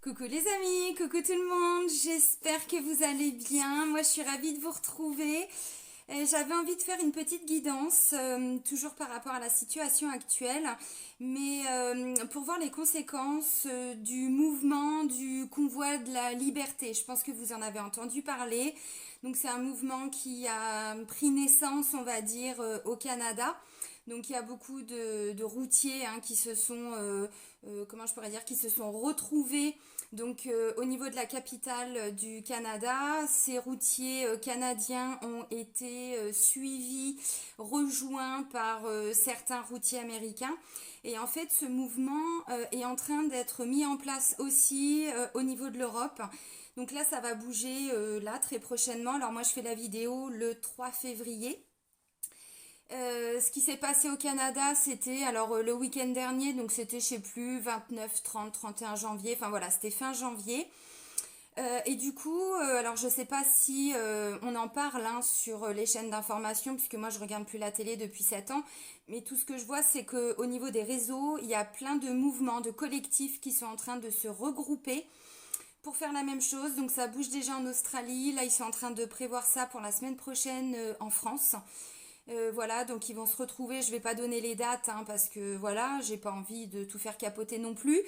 Coucou les amis, coucou tout le monde, j'espère que vous allez bien. Moi je suis ravie de vous retrouver. J'avais envie de faire une petite guidance, toujours par rapport à la situation actuelle, mais pour voir les conséquences du mouvement du convoi de la liberté. Je pense que vous en avez entendu parler. Donc c'est un mouvement qui a pris naissance, on va dire, au Canada. Donc il y a beaucoup de routiers qui se sont, comment je pourrais dire, qui se sont retrouvés donc au niveau de la capitale du Canada. Ces routiers canadiens ont été suivis, rejoints par certains routiers américains. Et en fait, ce mouvement est en train d'être mis en place aussi au niveau de l'Europe. Donc là, ça va bouger là très prochainement. Alors moi, je fais la vidéo le 3 février. Ce qui s'est passé au Canada, c'était alors le week-end dernier, donc c'était je sais plus 29, 30, 31 janvier, enfin voilà, c'était fin janvier. Et du coup, alors je sais pas si on en parle sur les chaînes d'information, puisque moi je regarde plus la télé depuis 7 ans, mais tout ce que je vois, c'est que au niveau des réseaux, il y a plein de mouvements, de collectifs qui sont en train de se regrouper pour faire la même chose. Donc ça bouge déjà en Australie, là ils sont en train de prévoir ça pour la semaine prochaine en France. Voilà, donc ils vont se retrouver. Je vais pas donner les dates parce que voilà, j'ai pas envie de tout faire capoter non plus.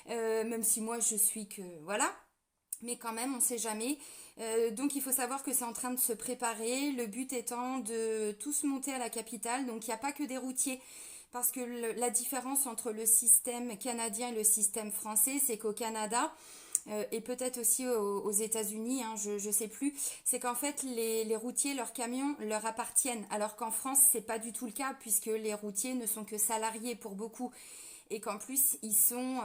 Même si moi je suis que voilà, mais quand même, on sait jamais. Donc il faut savoir que c'est en train de se préparer. Le but étant de tous monter à la capitale. Donc il n'y a pas que des routiers. Parce que la différence entre le système canadien et le système français, c'est qu'au Canada, et peut-être aussi aux États-Unis, je ne sais plus, c'est qu'en fait les routiers, leurs camions leur appartiennent, alors qu'en France c'est pas du tout le cas puisque les routiers ne sont que salariés pour beaucoup et qu'en plus ils sont,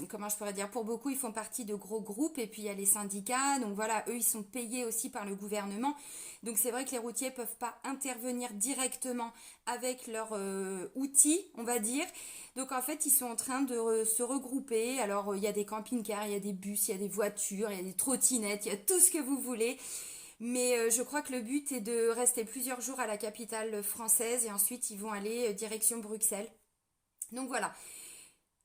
comment je pourrais dire, pour beaucoup ils font partie de gros groupes et puis il y a les syndicats, donc voilà, eux ils sont payés aussi par le gouvernement, donc c'est vrai que les routiers peuvent pas intervenir directement avec leurs outils, on va dire, donc en fait ils sont en train de se regrouper, alors il y a des camping-cars, il y a des bus, il y a des voitures, il y a des trottinettes, il y a tout ce que vous voulez, mais je crois que le but est de rester plusieurs jours à la capitale française et ensuite ils vont aller direction Bruxelles. Donc voilà.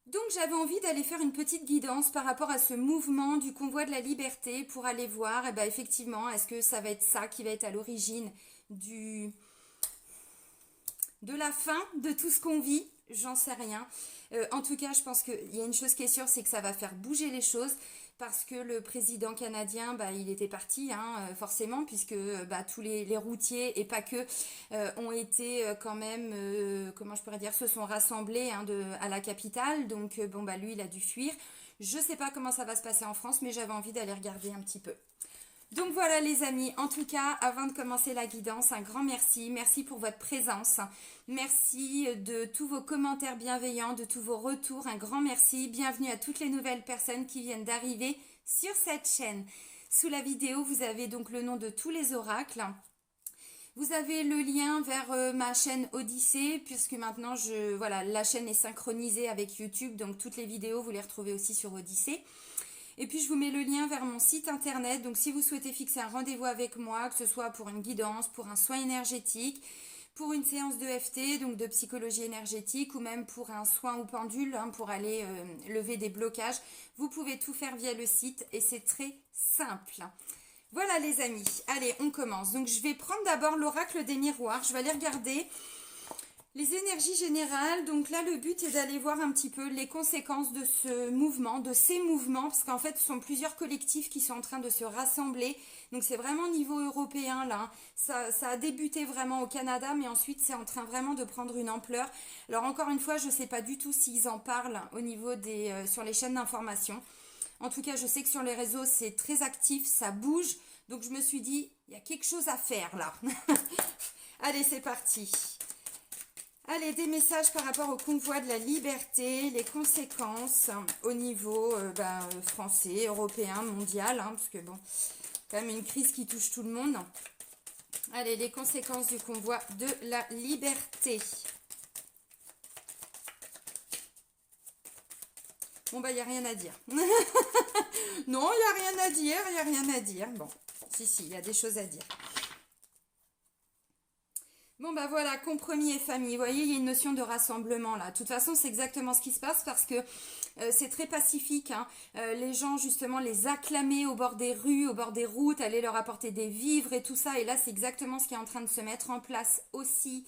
Donc j'avais envie d'aller faire une petite guidance par rapport à ce mouvement du convoi de la liberté pour aller voir, effectivement, est-ce que ça va être ça qui va être à l'origine du de la fin de tout ce qu'on vit, j'en sais rien. En tout cas, je pense qu'il y a une chose qui est sûre, c'est que ça va faire bouger les choses parce que le président canadien, il était parti, forcément, puisque tous les routiers et pas que ont été quand même, comment je pourrais dire, se sont rassemblés à la capitale. Donc lui, il a dû fuir. Je sais pas comment ça va se passer en France, mais j'avais envie d'aller regarder un petit peu. Donc voilà les amis, en tout cas, avant de commencer la guidance, un grand merci. Merci pour votre présence. Merci de tous vos commentaires bienveillants, de tous vos retours. Un grand merci. Bienvenue à toutes les nouvelles personnes qui viennent d'arriver sur cette chaîne. Sous la vidéo, vous avez donc le nom de tous les oracles. Vous avez le lien vers ma chaîne Odyssée, puisque maintenant, voilà, la chaîne est synchronisée avec YouTube, donc toutes les vidéos, vous les retrouvez aussi sur Odyssée. Et puis je vous mets le lien vers mon site internet, donc si vous souhaitez fixer un rendez-vous avec moi, que ce soit pour une guidance, pour un soin énergétique, pour une séance de FT, donc de psychologie énergétique, ou même pour un soin au pendule, pour aller lever des blocages, vous pouvez tout faire via le site et c'est très simple. Voilà les amis, allez on commence. Donc je vais prendre d'abord l'oracle des miroirs, je vais aller regarder les énergies générales. Donc là, le but est d'aller voir un petit peu les conséquences de ce mouvement, de ces mouvements, parce qu'en fait, ce sont plusieurs collectifs qui sont en train de se rassembler. Donc c'est vraiment au niveau européen, là. Ça a débuté vraiment au Canada, mais ensuite, c'est en train vraiment de prendre une ampleur. Alors encore une fois, je ne sais pas du tout s'ils en parlent au niveau sur les chaînes d'information. En tout cas, je sais que sur les réseaux, c'est très actif, ça bouge. Donc je me suis dit, il y a quelque chose à faire, là. Allez, c'est parti. Allez, des messages par rapport au convoi de la liberté, les conséquences au niveau français, européen, mondial, parce que bon, quand même une crise qui touche tout le monde. Allez, les conséquences du convoi de la liberté. Bon, il n'y a rien à dire. Non, il n'y a rien à dire, il n'y a rien à dire. Bon, si, il y a des choses à dire. Bon bah voilà, compromis et famille. Vous voyez, il y a une notion de rassemblement là. De toute façon, c'est exactement ce qui se passe parce que c'est très pacifique, hein. Les gens justement les acclamaient au bord des rues, au bord des routes, allaient leur apporter des vivres et tout ça. Et là, c'est exactement ce qui est en train de se mettre en place aussi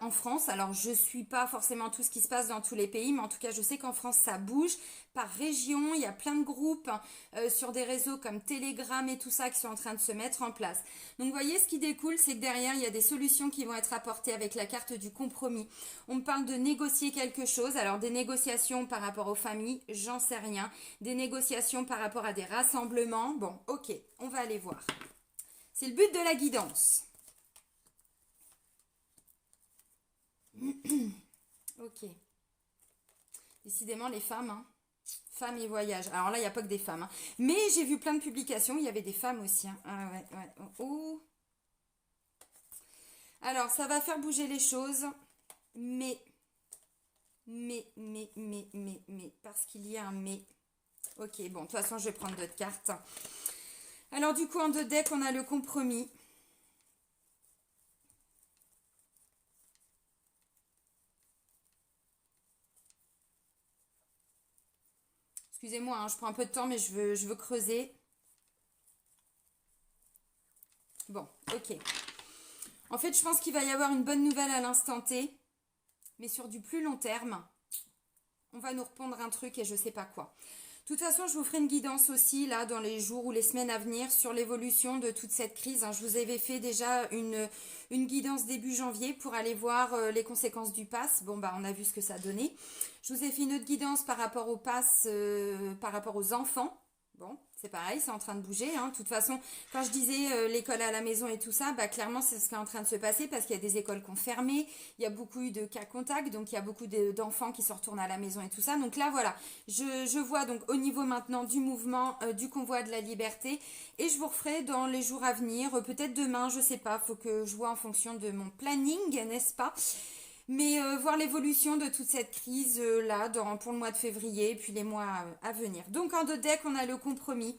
en France. Alors, je suis pas forcément tout ce qui se passe dans tous les pays, mais en tout cas, je sais qu'en France, ça bouge par région. Il y a plein de groupes sur des réseaux comme Telegram et tout ça qui sont en train de se mettre en place. Donc, vous voyez, ce qui découle, c'est que derrière, il y a des solutions qui vont être apportées avec la carte du compromis. On me parle de négocier quelque chose. Alors, des négociations par rapport aux familles, j'en sais rien. Des négociations par rapport à des rassemblements. Bon, ok, on va aller voir. C'est le but de la guidance. Ok. Décidément, les femmes, hein. Femmes et voyage. Alors là, il n'y a pas que des femmes, hein. Mais j'ai vu plein de publications, il y avait des femmes aussi, hein. Ah ouais, ouais. Oh. Alors, ça va faire bouger les choses, mais, parce qu'il y a un mais. Ok, bon, de toute façon, je vais prendre d'autres cartes. Alors, du coup, en deux decks, on a le compromis. Excusez-moi, hein, je prends un peu de temps, mais je veux creuser. Bon, ok. En fait, je pense qu'il va y avoir une bonne nouvelle à l'instant T, mais sur du plus long terme, on va nous répondre un truc et je sais pas quoi. De toute façon, je vous ferai une guidance aussi, là, dans les jours ou les semaines à venir, sur l'évolution de toute cette crise, hein. Je vous avais fait déjà une guidance début janvier pour aller voir les conséquences du pass. Bon, bah, on a vu ce que ça donnait. Je vous ai fait une autre guidance par rapport au pass, par rapport aux enfants. Bon, c'est pareil, c'est en train de bouger, hein. De toute façon, quand je disais l'école à la maison et tout ça, bah clairement c'est ce qui est en train de se passer parce qu'il y a des écoles qui ont fermé, il y a beaucoup eu de cas contacts, donc il y a beaucoup d'enfants qui se retournent à la maison et tout ça. Donc là voilà, je vois donc au niveau maintenant du mouvement du convoi de la liberté et je vous referai dans les jours à venir, peut-être demain, je sais pas, faut que je vois en fonction de mon planning, n'est-ce pas? Mais voir l'évolution de toute cette crise là pour le mois de février et puis les mois à venir. Donc en deux decks, on a le compromis.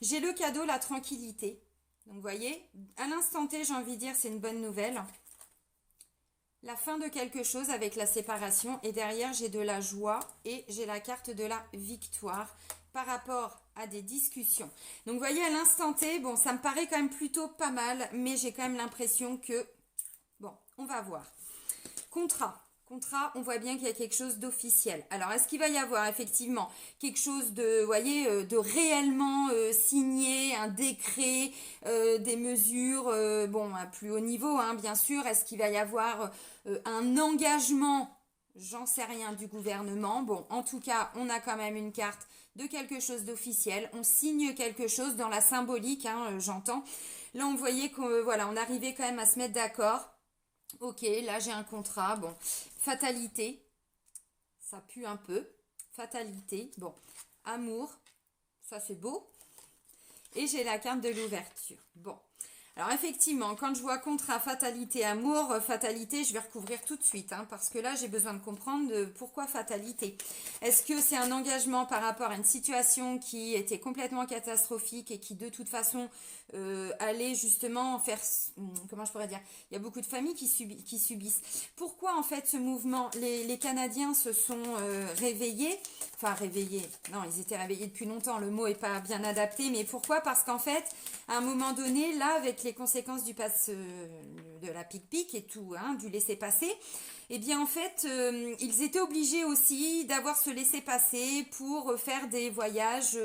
J'ai le cadeau, la tranquillité. Donc vous voyez, à l'instant T, j'ai envie de dire, c'est une bonne nouvelle. La fin de quelque chose avec la séparation. Et derrière, j'ai de la joie et j'ai la carte de la victoire par rapport à des discussions. Donc vous voyez, à l'instant T, bon, ça me paraît quand même plutôt pas mal, mais j'ai quand même l'impression que... Bon, on va voir. Contrat. Contrat, on voit bien qu'il y a quelque chose d'officiel. Alors, est-ce qu'il va y avoir effectivement quelque chose de, voyez, de réellement signé, un décret, des mesures, bon, à plus haut niveau, hein, bien sûr. Est-ce qu'il va y avoir un engagement, j'en sais rien, du gouvernement. Bon, en tout cas, on a quand même une carte de quelque chose d'officiel. On signe quelque chose dans la symbolique, hein, j'entends. Là, on voyait qu'on, voilà, on arrivait quand même à se mettre d'accord. Ok, là j'ai un contrat, bon, fatalité, ça pue un peu, fatalité, bon, amour, ça c'est beau, et j'ai la carte de l'ouverture, bon. Alors effectivement, quand je vois contrat, fatalité, amour, fatalité, je vais recouvrir tout de suite, hein, parce que là j'ai besoin de comprendre pourquoi fatalité. Est-ce que c'est un engagement par rapport à une situation qui était complètement catastrophique et qui de toute façon allait justement faire, comment je pourrais dire, il y a beaucoup de familles qui subissent. Pourquoi en fait ce mouvement, les Canadiens se sont réveillés, enfin réveillés, non ils étaient réveillés depuis longtemps, le mot est pas bien adapté, mais pourquoi? Parce qu'en fait, à un moment donné, là avec les conséquences du pass de la pic-pic et tout, hein, du laisser-passer, eh bien en fait, ils étaient obligés aussi d'avoir ce laisser-passer pour faire des voyages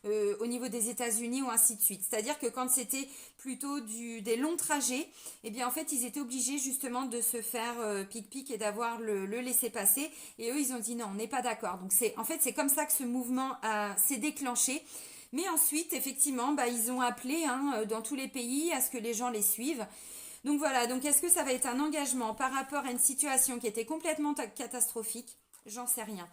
au niveau des États-Unis ou ainsi de suite. C'est-à-dire que quand c'était plutôt des longs trajets, eh bien en fait, ils étaient obligés justement de se faire pic-pic et d'avoir le laisser-passer. Et eux, ils ont dit non, on n'est pas d'accord. Donc en fait, c'est comme ça que ce mouvement s'est déclenché. Mais ensuite, effectivement, bah, ils ont appelé hein, dans tous les pays à ce que les gens les suivent. Donc voilà, donc est-ce que ça va être un engagement par rapport à une situation qui était complètement catastrophique? J'en sais rien.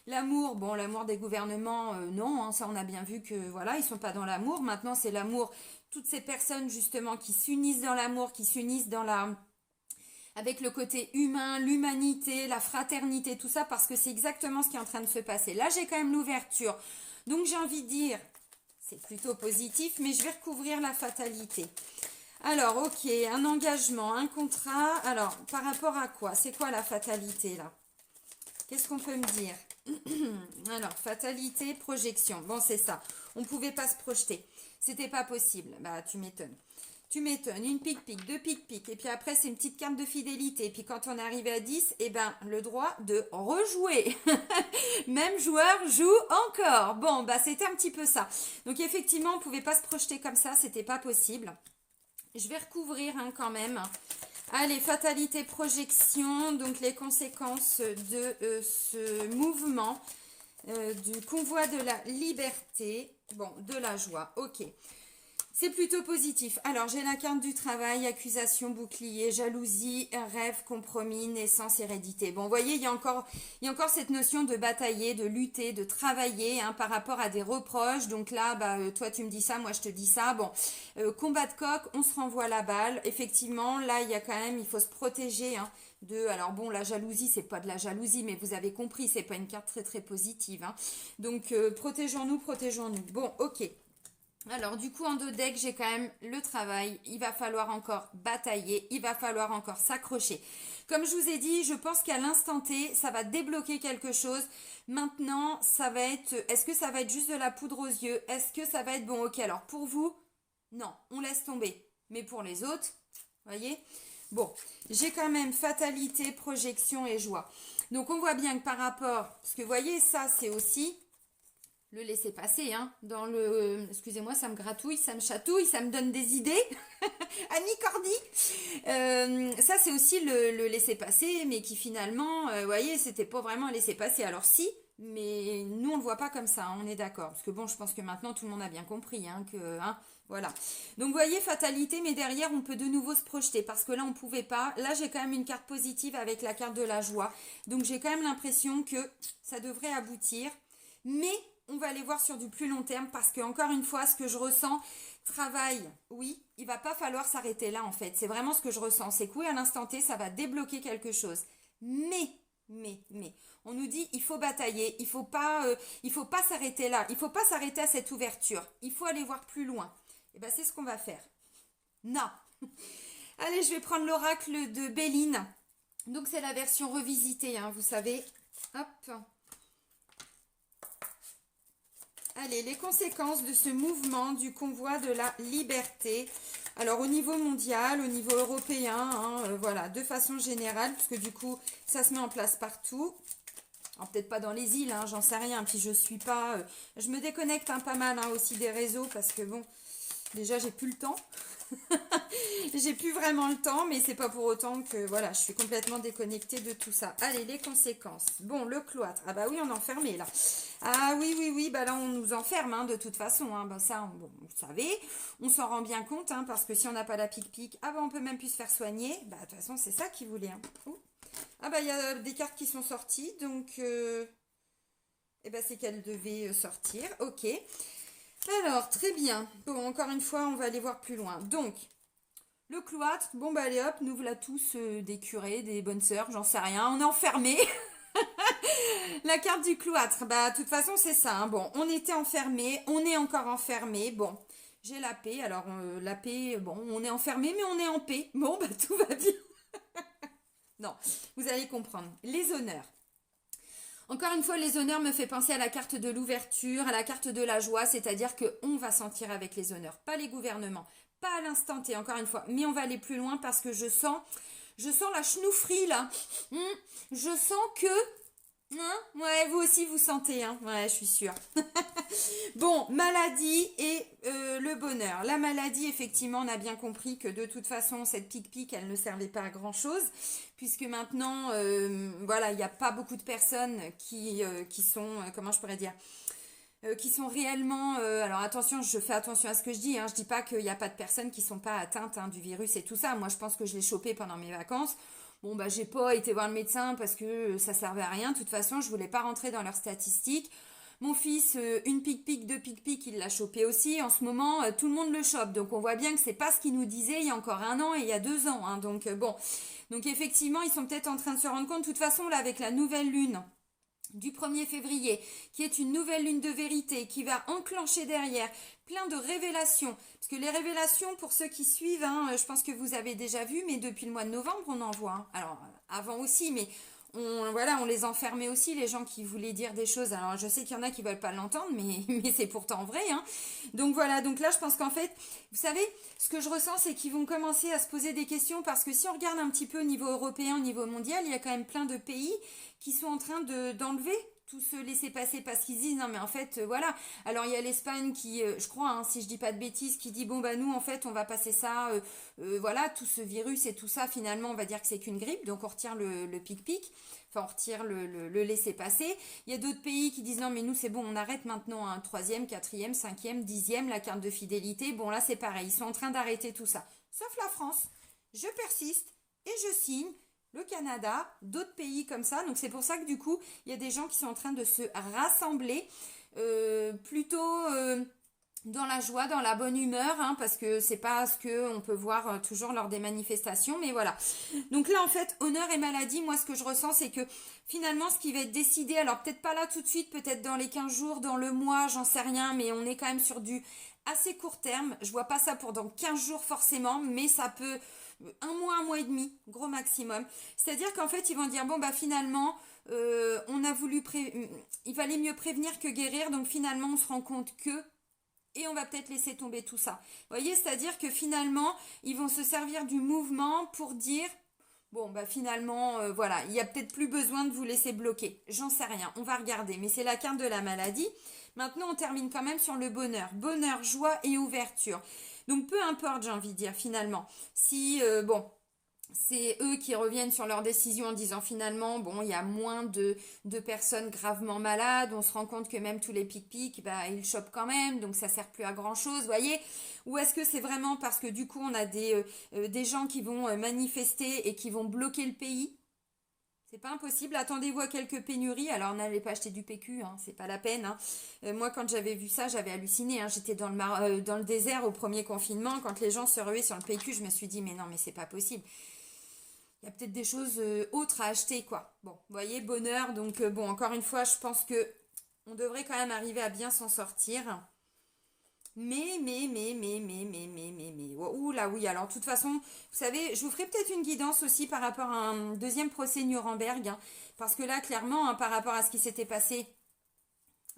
L'amour, bon, l'amour des gouvernements, non, hein, ça on a bien vu que voilà, ils sont pas dans l'amour. Maintenant, c'est l'amour, toutes ces personnes justement qui s'unissent dans l'amour, qui s'unissent dans avec le côté humain, l'humanité, la fraternité, tout ça, parce que c'est exactement ce qui est en train de se passer. Là, j'ai quand même l'ouverture. Donc j'ai envie de dire, c'est plutôt positif, mais je vais recouvrir la fatalité. Alors, ok, un engagement, un contrat. Alors, par rapport à quoi? C'est quoi la fatalité là? Qu'est-ce qu'on peut me dire? Alors, fatalité, projection. Bon, c'est ça. On ne pouvait pas se projeter. C'était pas possible. Bah, tu m'étonnes. Tu m'étonnes. Une pique-pique, deux pique-pique. Et puis après, c'est une petite carte de fidélité. Et puis quand on est arrivé à 10, eh ben, le droit de rejouer. Même joueur joue encore. Bon, bah, c'était un petit peu ça. Donc, effectivement, on ne pouvait pas se projeter comme ça. C'était pas possible. Je vais recouvrir hein, quand même. Allez, fatalité, projection, donc les conséquences de ce mouvement du convoi de la liberté, bon, de la joie, ok. C'est plutôt positif. Alors, j'ai la carte du travail, accusation, bouclier, jalousie, rêve, compromis, naissance, hérédité. Bon, vous voyez, il y a encore cette notion de batailler, de lutter, de travailler hein, par rapport à des reproches. Donc là, bah, toi, tu me dis ça, moi, je te dis ça. Bon, combat de coq, on se renvoie la balle. Effectivement, là, il y a quand même, il faut se protéger hein, de... Alors bon, la jalousie, c'est pas de la jalousie, mais vous avez compris, c'est pas une carte très, très positive. Hein. Donc, protégeons-nous, protégeons-nous. Bon, ok. Alors du coup en dos deck j'ai quand même le travail, il va falloir encore batailler, il va falloir encore s'accrocher. Comme je vous ai dit, je pense qu'à l'instant T, ça va débloquer quelque chose. Maintenant, ça va être, est-ce que ça va être juste de la poudre aux yeux? Est-ce que ça va être bon? Ok, alors pour vous, non, on laisse tomber. Mais pour les autres, voyez? Bon, j'ai quand même fatalité, projection et joie. Donc on voit bien que par rapport, parce que vous voyez, ça c'est aussi... le laisser passer, hein, dans le... Excusez-moi, ça me gratouille, ça me chatouille, ça me donne des idées. Annie Cordy. Ça, c'est aussi le laisser passer, mais qui finalement, vous voyez, c'était pas vraiment un laisser passer. Alors si, mais nous, on le voit pas comme ça, hein, on est d'accord. Parce que bon, je pense que maintenant, tout le monde a bien compris, hein, que... Hein, voilà. Donc, vous voyez, fatalité, mais derrière, on peut de nouveau se projeter. Parce que là, on pouvait pas. Là, j'ai quand même une carte positive avec la carte de la joie. Donc, j'ai quand même l'impression que ça devrait aboutir. Mais... on va aller voir sur du plus long terme parce que encore une fois, ce que je ressens, travail, oui, il va pas falloir s'arrêter là en fait. C'est vraiment ce que je ressens. C'est que oui, à l'instant T, ça va débloquer quelque chose. Mais, on nous dit il faut batailler, il faut pas s'arrêter là, il faut pas s'arrêter à cette ouverture. Il faut aller voir plus loin. Et ben c'est ce qu'on va faire. Non. Allez, je vais prendre l'oracle de Béline. Donc c'est la version revisitée, hein, vous savez. Hop. Allez, les conséquences de ce mouvement du convoi de la liberté. Alors, au niveau mondial, au niveau européen, hein, voilà, de façon générale, parce que du coup, ça se met en place partout. Alors, peut-être pas dans les îles, hein, j'en sais rien. Puis, je suis pas... je me déconnecte hein, pas mal hein, aussi des réseaux parce que, bon, déjà, j'ai plus le temps. J'ai plus vraiment le temps, mais c'est pas pour autant que voilà, je suis complètement déconnectée de tout ça. Allez, les conséquences. Bon, le cloître. Ah bah oui, on est enfermé là. Ah oui, bah là on nous enferme hein, de toute façon. Hein. Bah ça, bon, vous savez, on s'en rend bien compte hein, parce que si on n'a pas la pique-pique, ah bah on peut même plus se faire soigner. Bah de toute façon, c'est ça qu'ils voulaient. Hein. Ah bah il y a des cartes qui sont sorties, donc eh bah c'est qu'elles devaient sortir. Ok. Alors, très bien. Bon, encore une fois, on va aller voir plus loin. Donc, le cloître, bon bah allez hop, nous voilà tous des curés, des bonnes sœurs, j'en sais rien, on est enfermés. La carte du cloître, bah de toute façon c'est ça. Hein. Bon, on était enfermés, on est encore enfermés. Bon, j'ai la paix. Alors la paix, bon, on est enfermés, mais on est en paix. Bon, bah tout va bien. Non, vous allez comprendre. Les honneurs. Encore une fois, les honneurs me fait penser à la carte de l'ouverture, à la carte de la joie, c'est-à-dire qu'on va sentir avec les honneurs, pas les gouvernements, pas à l'instant T, encore une fois, mais on va aller plus loin parce que je sens la chenoufrie là. Je sens que... Hein, ouais, vous aussi vous sentez, hein. Ouais, je suis sûre. Bon, maladie et le bonheur. La maladie, effectivement, on a bien compris que de toute façon, cette pique-pique, elle ne servait pas à grand-chose, puisque maintenant, voilà, il n'y a pas beaucoup de personnes qui sont, comment je pourrais dire, qui sont réellement... alors attention, je fais attention à ce que je dis, hein, je dis pas qu'il n'y a pas de personnes qui sont pas atteintes hein, du virus et tout ça. Moi, je pense que je l'ai chopé pendant mes vacances. Bon, bah, j'ai pas été voir le médecin parce que ça servait à rien. De toute façon, je voulais pas rentrer dans leurs statistiques. Mon fils, une pique-pique, deux pique-pique, il l'a chopé aussi. En ce moment, tout le monde le chope. Donc, on voit bien que c'est pas ce qu'il nous disait il y a encore 1 an et il y a 2 ans. Hein. Donc, bon. Donc, effectivement, ils sont peut-être en train de se rendre compte. De toute façon, là, avec la nouvelle lune, du 1er février, qui est une nouvelle lune de vérité, qui va enclencher derrière plein de révélations. Parce que les révélations, pour ceux qui suivent, hein, je pense que vous avez déjà vu, mais depuis le mois de novembre, on en voit. Hein. Alors, avant aussi, mais on les enfermait aussi, les gens qui voulaient dire des choses. Alors, je sais qu'il y en a qui ne veulent pas l'entendre, mais c'est pourtant vrai. Hein. Donc voilà, donc là, je pense qu'en fait, vous savez, ce que je ressens, c'est qu'ils vont commencer à se poser des questions, parce que si on regarde un petit peu au niveau européen, au niveau mondial, il y a quand même plein de pays qui sont en train d'enlever tout se laisser passer parce qu'ils disent non mais en fait voilà. Alors il y a l'Espagne qui je crois hein, si je dis pas de bêtises, qui dit bon bah nous en fait on va passer ça voilà, tout ce virus et tout ça finalement on va dire que c'est qu'une grippe, donc on retire le pic-pic, enfin on retire le laisser passer. Il y a d'autres pays qui disent non mais nous c'est bon, on arrête maintenant un 3e, 4e, 5e, 10e la carte de fidélité. Bon là c'est pareil, ils sont en train d'arrêter tout ça, sauf la France. Je persiste et je signe. Le Canada, d'autres pays comme ça. Donc c'est pour ça que du coup, il y a des gens qui sont en train de se rassembler plutôt dans la joie, dans la bonne humeur, hein, parce que c'est pas ce que on peut voir toujours lors des manifestations, mais voilà. Donc là, en fait, honneur et maladie, moi ce que je ressens, c'est que finalement, ce qui va être décidé, alors peut-être pas là tout de suite, peut-être dans les 15 jours, dans le mois, j'en sais rien, mais on est quand même sur du assez court terme. Je vois pas ça pour dans 15 jours forcément, mais ça peut un mois et demi, gros maximum. C'est-à-dire qu'en fait, ils vont dire, bon, bah finalement, on a voulu, il fallait mieux prévenir que guérir, donc finalement, on se rend compte que, et on va peut-être laisser tomber tout ça. Vous voyez, c'est-à-dire que finalement, ils vont se servir du mouvement pour dire, bon, bah finalement, voilà, il n'y a peut-être plus besoin de vous laisser bloquer. J'en sais rien, on va regarder, mais c'est la carte de la maladie. Maintenant, on termine quand même sur le bonheur. Bonheur, joie et ouverture. Donc, peu importe, j'ai envie de dire, finalement. Si, bon, c'est eux qui reviennent sur leur décision en disant finalement, bon, il y a moins de personnes gravement malades, on se rend compte que même tous les pic-pic, bah, ils chopent quand même, donc ça sert plus à grand-chose, voyez. Ou est-ce que c'est vraiment parce que du coup, on a des gens qui vont manifester et qui vont bloquer le pays? C'est pas impossible, attendez-vous à quelques pénuries, alors n'allez pas acheter du PQ, hein, c'est pas la peine. Hein. Moi quand j'avais vu ça, j'avais halluciné, hein. J'étais dans le désert au premier confinement, quand les gens se ruaient sur le PQ, je me suis dit mais non mais c'est pas possible. Il y a peut-être des choses autres à acheter quoi. Bon, vous voyez, bonheur, donc bon, encore une fois, je pense que on devrait quand même arriver à bien s'en sortir. Ouh là oui, alors de toute façon, vous savez, je vous ferai peut-être une guidance aussi par rapport à un deuxième procès Nuremberg, hein, parce que là, clairement, hein, par rapport à ce qui s'était passé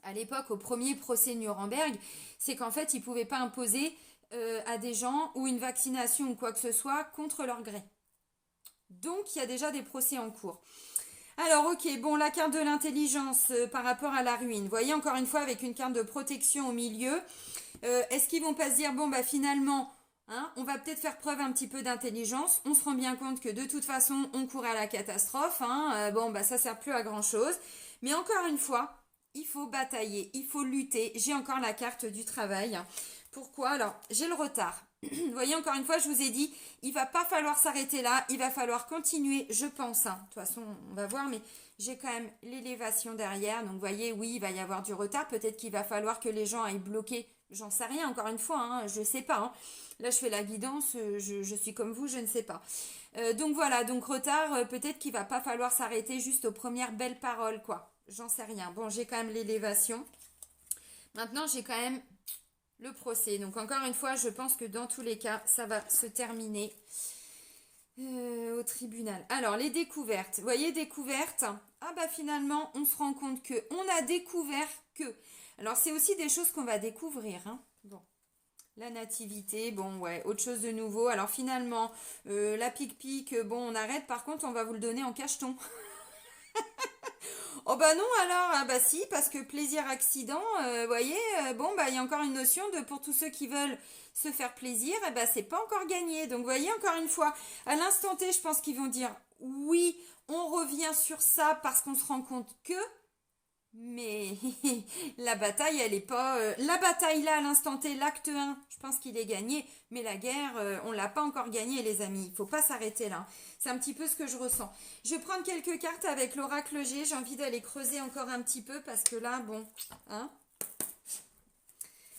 à l'époque au premier procès Nuremberg, c'est qu'en fait, ils ne pouvaient pas imposer à des gens ou une vaccination ou quoi que ce soit contre leur gré. Donc, il y a déjà des procès en cours. Alors, ok, bon, la carte de l'intelligence par rapport à la ruine. Vous voyez, encore une fois, avec une carte de protection au milieu. Est-ce qu'ils vont pas se dire, bon, bah finalement, hein, on va peut-être faire preuve un petit peu d'intelligence. On se rend bien compte que de toute façon, on court à la catastrophe. Hein, bon, bah ça sert plus à grand-chose. Mais encore une fois, il faut batailler, il faut lutter. J'ai encore la carte du travail. Pourquoi? Alors, j'ai le retard. Vous voyez, encore une fois, je vous ai dit, il va pas falloir s'arrêter là, il va falloir continuer, je pense. Hein. De toute façon, on va voir, mais j'ai quand même l'élévation derrière. Donc, vous voyez, oui, il va y avoir du retard. Peut-être qu'il va falloir que les gens aillent bloquer. J'en sais rien, encore une fois, hein, je ne sais pas. Hein. Là, je fais la guidance, je suis comme vous, je ne sais pas. Donc, voilà, donc retard, peut-être qu'il va pas falloir s'arrêter juste aux premières belles paroles, quoi. J'en sais rien. Bon, j'ai quand même l'élévation. Maintenant, j'ai quand même le procès. Donc encore une fois, je pense que dans tous les cas, ça va se terminer au tribunal. Alors, les découvertes. Vous voyez, découvertes. Ah bah finalement, on se rend compte que on a découvert que. Alors, c'est aussi des choses qu'on va découvrir. Hein. Bon. La nativité, bon ouais, autre chose de nouveau. Alors finalement, la pic-pic, bon, on arrête. Par contre, on va vous le donner en cacheton. Oh bah non alors, ah bah si, parce que plaisir accident, voyez, bon bah il y a encore une notion de pour tous ceux qui veulent se faire plaisir, et bah c'est pas encore gagné. Donc vous voyez encore une fois, à l'instant T, je pense qu'ils vont dire oui, on revient sur ça parce qu'on se rend compte que, mais la bataille, elle est pas. La bataille là, à l'instant T, l'acte 1, je pense qu'il est gagné. Mais la guerre, on l'a pas encore gagnée, les amis. Il faut pas s'arrêter là. C'est un petit peu ce que je ressens. Je vais prendre quelques cartes avec l'oracle G. J'ai envie d'aller creuser encore un petit peu parce que là, bon. Hein.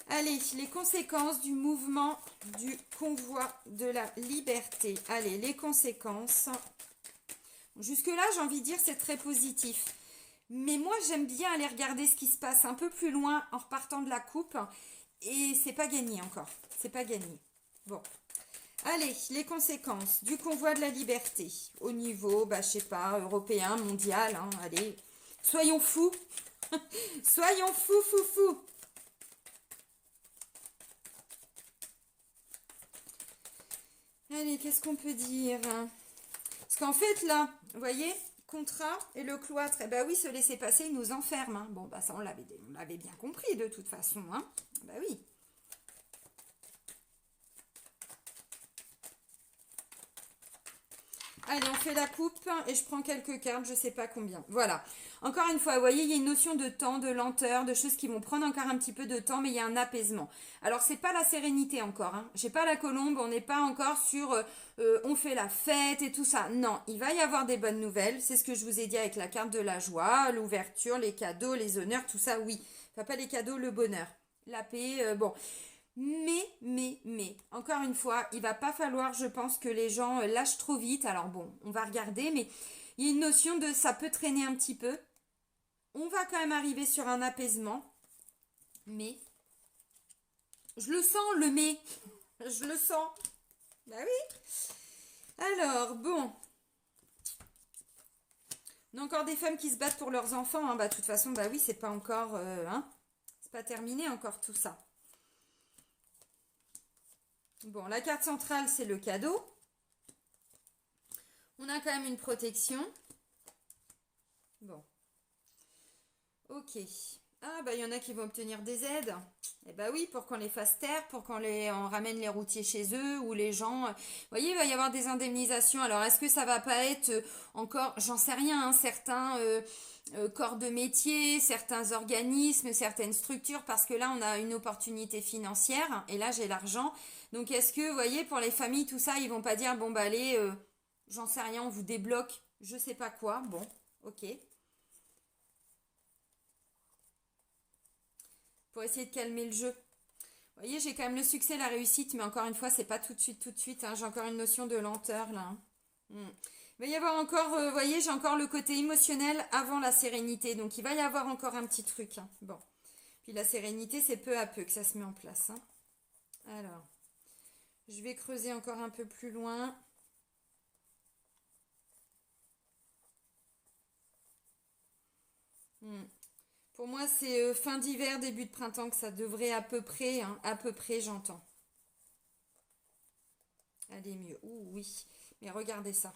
Allez, les conséquences du mouvement du convoi de la liberté. Allez, les conséquences. Jusque-là, j'ai envie de dire c'est très positif. Mais moi, j'aime bien aller regarder ce qui se passe un peu plus loin en repartant de la coupe. Et c'est pas gagné encore. C'est pas gagné. Bon. Allez, les conséquences du convoi de la liberté au niveau, bah, je sais pas, européen, mondial. Hein, allez, soyons fous. Soyons fous, fous, fous. Allez, qu'est-ce qu'on peut dire? Parce qu'en fait, là, vous voyez, contrat et le cloître, eh ben oui, se laisser passer, il nous enferme. Hein. Bon, bah ça, on l'avait bien compris de toute façon. Hein. Bah oui. Allez, on fait la coupe et je prends quelques cartes, je sais pas combien. Voilà. Encore une fois, vous voyez, il y a une notion de temps, de lenteur, de choses qui vont prendre encore un petit peu de temps, mais il y a un apaisement. Alors, c'est pas la sérénité encore. Hein. J'ai pas la colombe, on n'est pas encore sur on fait la fête et tout ça. Non, il va y avoir des bonnes nouvelles. C'est ce que je vous ai dit avec la carte de la joie, l'ouverture, les cadeaux, les honneurs, tout ça, oui. Enfin, pas les cadeaux, le bonheur. La paix, bon. Mais, encore une fois, il va pas falloir, je pense, que les gens lâchent trop vite. Alors bon, on va regarder, mais il y a une notion de ça peut traîner un petit peu. On va quand même arriver sur un apaisement. Mais, je le sens, le mais. Je le sens. Bah oui. Alors, bon. On a encore des femmes qui se battent pour leurs enfants. Hein. Bah, de toute façon, bah oui, c'est pas encore... hein. C'est pas terminé encore tout ça. Bon, la carte centrale, c'est le cadeau. On a quand même une protection. Bon. Ok. Ah, bah, il y en a qui vont obtenir des aides. Eh bah oui, pour qu'on les fasse taire, pour on ramène les routiers chez eux, ou les gens... Vous voyez, il va y avoir des indemnisations. Alors, est-ce que ça va pas être encore... J'en sais rien, hein, certains... corps de métier, certains organismes, certaines structures, parce que là, on a une opportunité financière, et là, j'ai l'argent. Donc, est-ce que, vous voyez, pour les familles, tout ça, ils vont pas dire, bon, bah, allez, j'en sais rien, on vous débloque, je sais pas quoi. Bon, ok. Pour essayer de calmer le jeu. Vous voyez, j'ai quand même le succès, la réussite, mais encore une fois, c'est pas tout de suite, tout de suite. Hein, j'ai encore une notion de lenteur, là. Hein. Il va y avoir encore, vous voyez, j'ai encore le côté émotionnel avant la sérénité. Donc, il va y avoir encore un petit truc. Hein. Bon. Puis la sérénité, c'est peu à peu que ça se met en place. Hein. Alors, je vais creuser encore un peu plus loin. Pour moi, c'est fin d'hiver, début de printemps que ça devrait hein, à peu près, j'entends. Aller mieux. Ouh, oui. Mais regardez ça.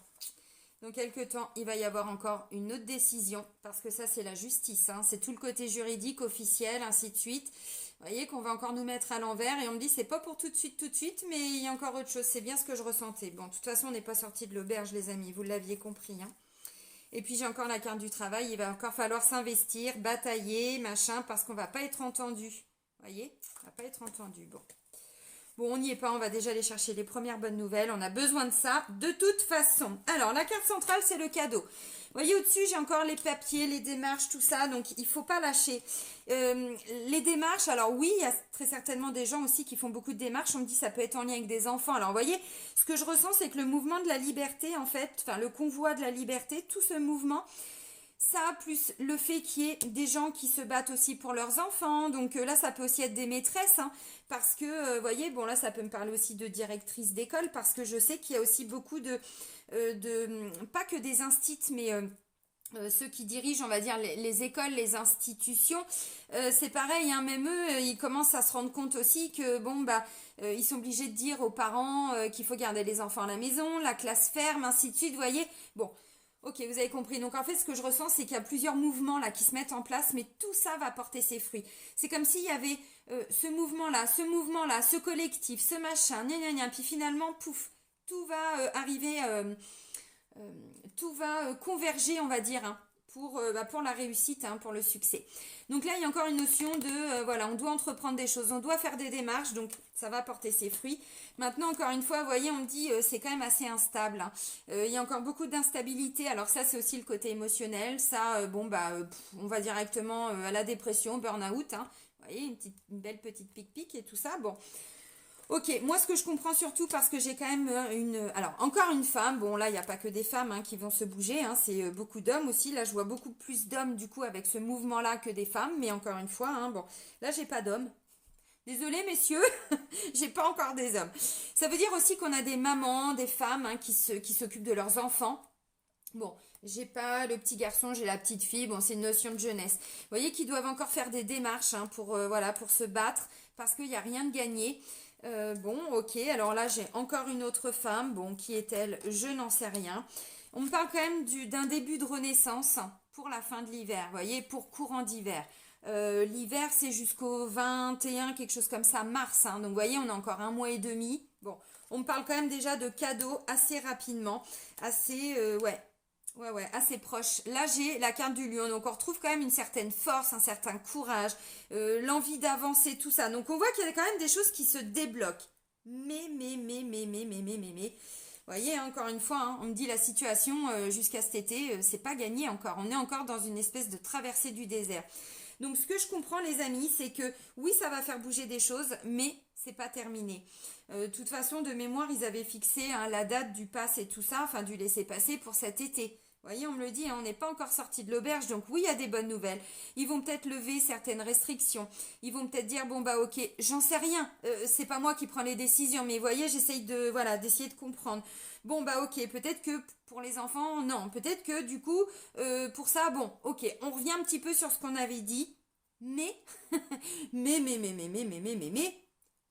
Dans quelques temps, il va y avoir encore une autre décision, parce que ça, c'est la justice. Hein. C'est tout le côté juridique, officiel, ainsi de suite. Vous voyez qu'on va encore nous mettre à l'envers, et on me dit, c'est pas pour tout de suite, mais il y a encore autre chose. C'est bien ce que je ressentais. Bon, de toute façon, on n'est pas sorti de l'auberge, les amis. Vous l'aviez compris. Hein. Et puis, j'ai encore la carte du travail. Il va encore falloir s'investir, batailler, machin, parce qu'on va pas être entendu. Vous voyez, on va pas être entendu. Bon. Bon, on n'y est pas, on va déjà aller chercher les premières bonnes nouvelles. On a besoin de ça de toute façon. Alors, la carte centrale, c'est le cadeau. Vous voyez, au-dessus, j'ai encore les papiers, les démarches, tout ça. Donc, il ne faut pas lâcher. Les démarches, alors oui, il y a très certainement des gens aussi qui font beaucoup de démarches. On me dit ça peut être en lien avec des enfants. Alors, vous voyez, ce que je ressens, c'est que le mouvement de la liberté, en fait, enfin, le convoi de la liberté, tout ce mouvement... Ça, plus le fait qu'il y ait des gens qui se battent aussi pour leurs enfants. Donc là, ça peut aussi être des maîtresses. Hein, parce que, vous voyez, bon là, ça peut me parler aussi de directrices d'école. Parce que je sais qu'il y a aussi beaucoup pas que des instits, mais... ceux qui dirigent, on va dire, les écoles, les institutions, c'est pareil, hein, même eux, ils commencent à se rendre compte aussi que, bon, bah, ils sont obligés de dire aux parents qu'il faut garder les enfants à la maison, la classe ferme, ainsi de suite, vous voyez. Bon, ok, vous avez compris. Donc en fait, ce que je ressens, c'est qu'il y a plusieurs mouvements là qui se mettent en place, mais tout ça va porter ses fruits. C'est comme s'il y avait ce mouvement-là, ce collectif, ce machin, gna gna gna, puis finalement, pouf, tout va arriver, tout va converger, on va dire, hein, pour la réussite, hein, pour le succès. Donc là, il y a encore une notion de, voilà, on doit entreprendre des choses, on doit faire des démarches, donc ça va porter ses fruits. Maintenant, encore une fois, vous voyez, on me dit, c'est quand même assez instable. Hein. Il y a encore beaucoup d'instabilité, alors ça, c'est aussi le côté émotionnel. Ça, bon, bah, on va directement à la dépression, burn-out. Hein. Vous voyez, une belle petite pique-pique et tout ça, bon... Ok, moi ce que je comprends surtout parce que j'ai quand même alors encore une femme, bon là il n'y a pas que des femmes hein, qui vont se bouger, hein, c'est beaucoup d'hommes aussi, là je vois beaucoup plus d'hommes du coup avec ce mouvement-là que des femmes, mais encore une fois, hein, bon, là j'ai pas d'hommes. Désolée messieurs, j'ai pas encore des hommes. Ça veut dire aussi qu'on a des mamans, des femmes hein, qui s'occupent de leurs enfants. Bon, j'ai pas le petit garçon, j'ai la petite fille. Bon, c'est une notion de jeunesse. Vous voyez qu'ils doivent encore faire des démarches hein, pour voilà pour se battre parce qu'il n'y a rien de gagné. Bon, ok. Alors là, j'ai encore une autre femme. Bon, qui est-elle? Je n'en sais rien. On me parle quand même d'un début de renaissance pour la fin de l'hiver. Vous voyez, pour courant d'hiver. L'hiver, c'est jusqu'au 21, quelque chose comme ça, mars. Hein. Donc, vous voyez, on a encore un mois et demi. Bon, on me parle quand même déjà de cadeaux assez rapidement. Assez, ouais, ouais, ouais, assez proche. Là, j'ai la carte du lion. Donc, on retrouve quand même une certaine force, un certain courage, l'envie d'avancer, tout ça. Donc, on voit qu'il y a quand même des choses qui se débloquent. Mais. Vous voyez, hein, encore une fois, hein, on me dit la situation jusqu'à cet été, c'est pas gagné encore. On est encore dans une espèce de traversée du désert. Donc, ce que je comprends, les amis, c'est que oui, ça va faire bouger des choses, mais c'est pas terminé. De toute façon, de mémoire, ils avaient fixé hein, la date du pass et tout ça, enfin du laisser-passer pour cet été. Vous voyez, on me le dit, hein, on n'est pas encore sorti de l'auberge, donc oui, il y a des bonnes nouvelles. Ils vont peut-être lever certaines restrictions. Ils vont peut-être dire, bon bah ok, j'en sais rien. C'est pas moi qui prends les décisions, mais vous voyez, j'essaye de, voilà, d'essayer de comprendre. Bon bah ok, peut-être que pour les enfants, non. Peut-être que du coup, pour ça, bon, ok, on revient un petit peu sur ce qu'on avait dit, mais, mais,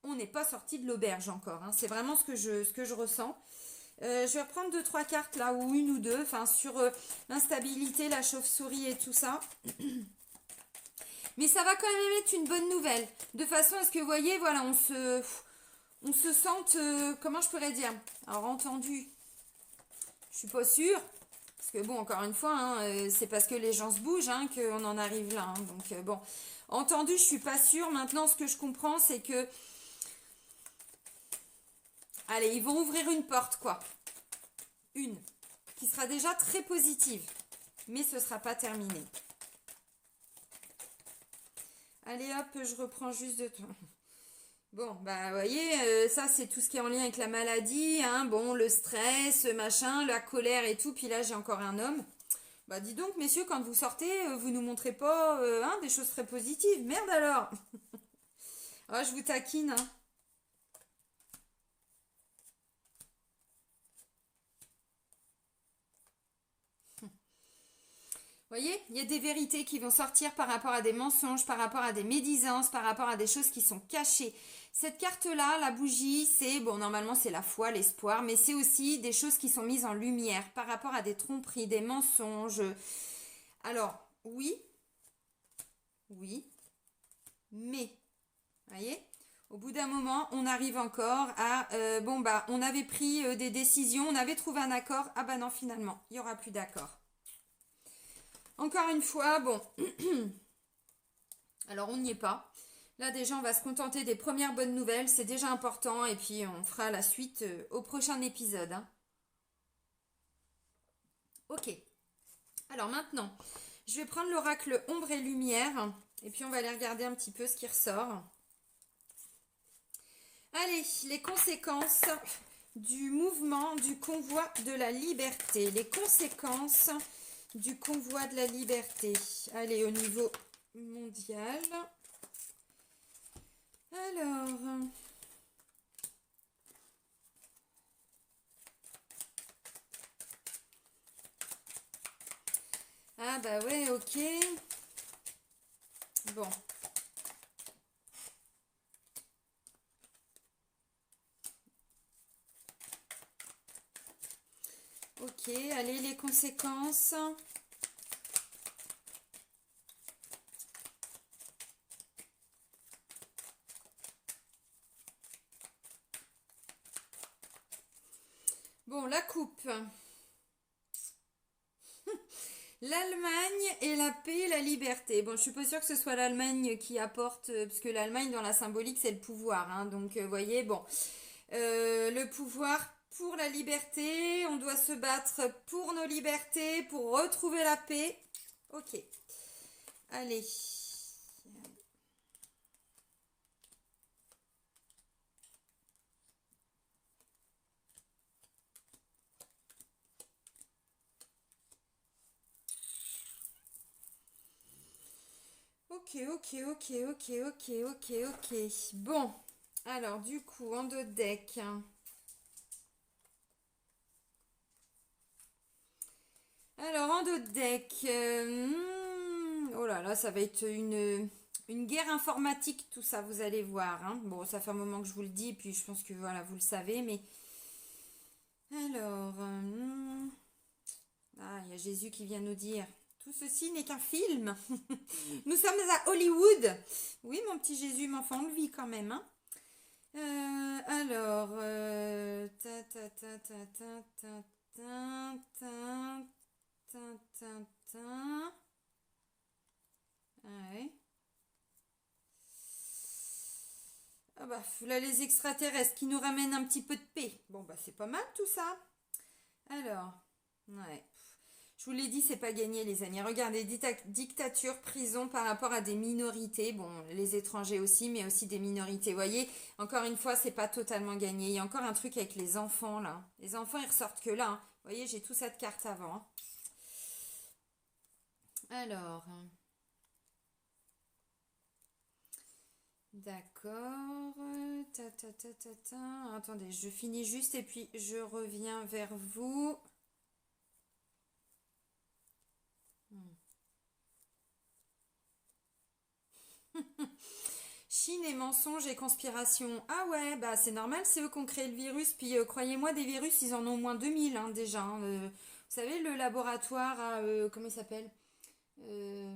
on n'est pas sorti de l'auberge encore. Hein. C'est vraiment ce que je ressens. Je vais reprendre deux, trois cartes là, ou une ou deux, enfin sur l'instabilité, la chauve-souris et tout ça. Mais ça va quand même être une bonne nouvelle. De façon à ce que, vous voyez, voilà, on se sente, comment je pourrais dire? Alors, entendu, je suis pas sûre. Parce que bon, encore une fois, hein, c'est parce que les gens se bougent hein, qu'on en arrive là. Hein. Donc, bon, entendu, je suis pas sûre. Maintenant, ce que je comprends, c'est que allez, ils vont ouvrir une porte, quoi. Une. Qui sera déjà très positive. Mais ce ne sera pas terminé. Allez, hop, je reprends juste de toi. Bon, bah, vous voyez, ça, c'est tout ce qui est en lien avec la maladie. Hein, bon, le stress, machin, la colère et tout. Puis là, j'ai encore un homme. Bah, dis donc, messieurs, quand vous sortez, vous nous montrez pas hein, des choses très positives. Merde alors. Ah, je vous taquine, hein. Vous voyez, il y a des vérités qui vont sortir par rapport à des mensonges, par rapport à des médisances, par rapport à des choses qui sont cachées. Cette carte-là, la bougie, c'est, bon, normalement c'est la foi, l'espoir, mais c'est aussi des choses qui sont mises en lumière par rapport à des tromperies, des mensonges. Alors, oui, mais, vous voyez, au bout d'un moment, on arrive encore à, bon, bah, on avait pris des décisions, on avait trouvé un accord, ah bah non, finalement, il n'y aura plus d'accord. Encore une fois, bon, alors on n'y est pas. Là déjà, on va se contenter des premières bonnes nouvelles, c'est déjà important, et puis on fera la suite au prochain épisode. Hein. Ok, alors maintenant, je vais prendre l'oracle ombre et lumière, et puis on va aller regarder un petit peu ce qui ressort. Allez, les conséquences du mouvement du convoi de la liberté. Les conséquences du convoi de la liberté. Allez, au niveau mondial. Alors, ah bah ouais, ok. Bon. Ok, allez, les conséquences. Bon, la coupe. L'Allemagne et la paix et la liberté. Bon, je suis pas sûre que ce soit l'Allemagne qui apporte, parce que l'Allemagne dans la symbolique c'est le pouvoir. Hein, donc, vous voyez, bon, le pouvoir pour la liberté, on doit se battre pour nos libertés, pour retrouver la paix. Ok, allez. Ok. Bon, alors du coup, en dos de deck. Alors, en dos de deck, oh là là, ça va être une guerre informatique, tout ça, vous allez voir, hein. Bon, ça fait un moment que je vous le dis, et puis je pense que voilà, vous le savez, mais alors, ah, il y a Jésus qui vient nous dire, tout ceci n'est qu'un film. Nous sommes à Hollywood. Oui, mon petit Jésus, mais enfin, on le vit quand même, hein. Alors, ta ta ta ta ta ta ta ta ta ta ta. Ouais. Ah bah, là, les extraterrestres qui nous ramènent un petit peu de paix. Bon, bah, c'est pas mal tout ça. Alors, ouais. Je vous l'ai dit, c'est pas gagné, les amis. Regardez, dictature, prison par rapport à des minorités. Bon, les étrangers aussi, mais aussi des minorités. Vous voyez, encore une fois, c'est pas totalement gagné. Il y a encore un truc avec les enfants, là. Les enfants, ils ressortent que là, hein. Vous voyez, j'ai tout ça de carte avant, hein. Alors, d'accord. Ta. Attendez, je finis juste et puis je reviens vers vous. Chine et mensonges et conspiration. Ah ouais, bah c'est normal, c'est eux qui ont créé le virus. Puis croyez-moi, des virus, ils en ont au moins 2000 hein, déjà, hein. Vous savez, le laboratoire, comment il s'appelle Euh,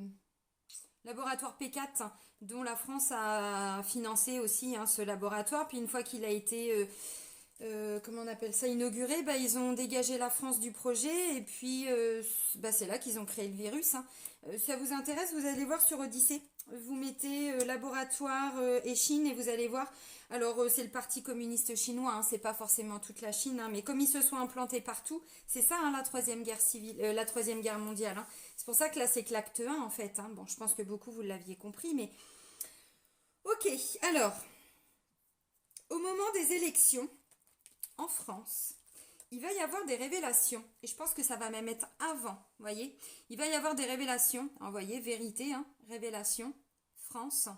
Laboratoire P4, hein, dont la France a financé aussi hein, ce laboratoire. Puis une fois qu'il a été comment on appelle ça, inauguré, bah, ils ont dégagé la France du projet et puis bah, c'est là qu'ils ont créé le virus, hein. Ça vous intéresse, vous allez voir sur Odyssée. Vous mettez laboratoire et Chine et vous allez voir. Alors c'est le parti communiste chinois, hein, c'est pas forcément toute la Chine, hein, mais comme ils se sont implantés partout, c'est ça hein, la troisième guerre civile, la troisième guerre mondiale, hein. C'est pour ça que là c'est que l'acte 1 en fait, hein. Bon, je pense que beaucoup vous l'aviez compris, mais ok. Alors, au moment des élections en France, il va y avoir des révélations. Et je pense que ça va même être avant, vous voyez. Il va y avoir des révélations, vous voyez, vérité, hein, révélation, France,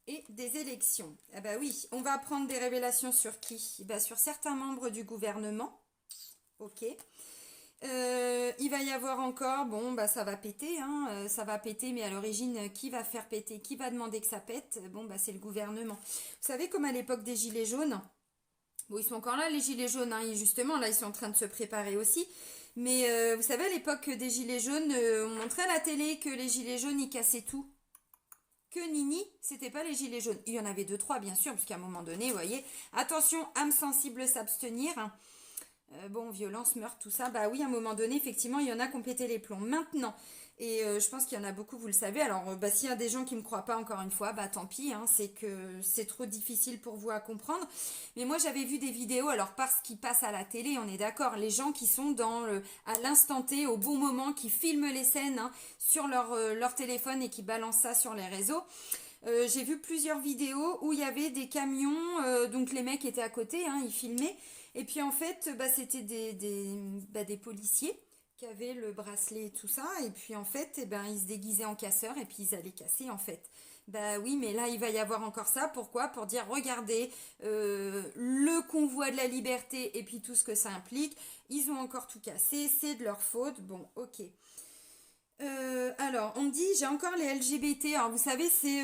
et des élections. Ah bah oui, on va prendre des révélations sur qui? Bah sur certains membres du gouvernement, ok. Il va y avoir encore, bon bah ça va péter, hein, ça va péter, mais à l'origine, qui va faire péter, qui va demander que ça pète? Bon bah c'est le gouvernement. Vous savez comme à l'époque des Gilets jaunes, bon, ils sont encore là, les gilets jaunes, hein, et justement, là, ils sont en train de se préparer aussi. Mais vous savez, à l'époque des gilets jaunes, on montrait à la télé que les gilets jaunes, ils cassaient tout. Que Nini, c'était pas les gilets jaunes. Il y en avait deux, trois, bien sûr, parce qu'à un moment donné, vous voyez, attention, âme sensible, s'abstenir, hein. Bon, violence, meurtre, tout ça, bah oui, à un moment donné, effectivement, il y en a qui ont pété les plombs. Maintenant, et je pense qu'il y en a beaucoup, vous le savez. Alors, bah, s'il y a des gens qui ne me croient pas, encore une fois, bah tant pis, hein, c'est que c'est trop difficile pour vous à comprendre. Mais moi, j'avais vu des vidéos, alors parce qu'ils passent à la télé, on est d'accord, les gens qui sont à l'instant T, au bon moment, qui filment les scènes hein, sur leur téléphone et qui balancent ça sur les réseaux. J'ai vu plusieurs vidéos où il y avait des camions, donc les mecs étaient à côté, hein, ils filmaient, et puis en fait, bah, c'était des policiers qui avaient le bracelet et tout ça, et puis en fait, eh ben, ils se déguisaient en casseurs et puis ils allaient casser en fait. Bah oui, mais là, il va y avoir encore ça. Pourquoi? Pour dire, regardez, le convoi de la liberté et puis tout ce que ça implique, ils ont encore tout cassé, c'est de leur faute. Bon, ok. Alors, on me dit, j'ai encore les LGBT. Alors, vous savez, c'est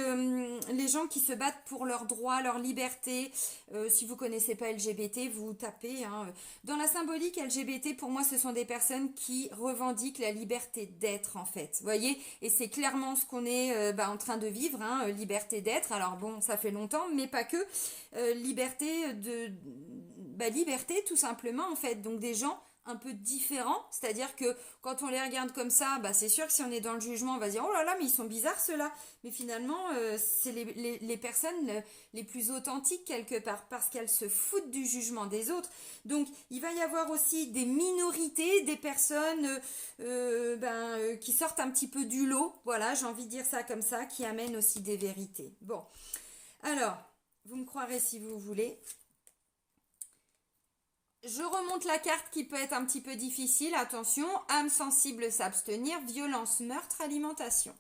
les gens qui se battent pour leurs droits, leur liberté. Si vous connaissez pas LGBT, vous tapez, hein. Dans la symbolique LGBT, pour moi, ce sont des personnes qui revendiquent la liberté d'être, en fait. Vous voyez? Et c'est clairement ce qu'on est en train de vivre, hein, liberté d'être. Alors, bon, ça fait longtemps, mais pas que. Liberté, tout simplement, en fait. Donc, des gens un peu différents, c'est-à-dire que quand on les regarde comme ça, bah c'est sûr que si on est dans le jugement, on va se dire oh là là, mais ils sont bizarres ceux-là. Mais finalement, c'est les personnes les plus authentiques quelque part parce qu'elles se foutent du jugement des autres. Donc il va y avoir aussi des minorités, des personnes qui sortent un petit peu du lot. Voilà, j'ai envie de dire ça comme ça, qui amènent aussi des vérités. Bon, alors, vous me croirez si vous voulez. Je remonte la carte qui peut être un petit peu difficile. Attention, âme sensible s'abstenir, violence, meurtre, alimentation.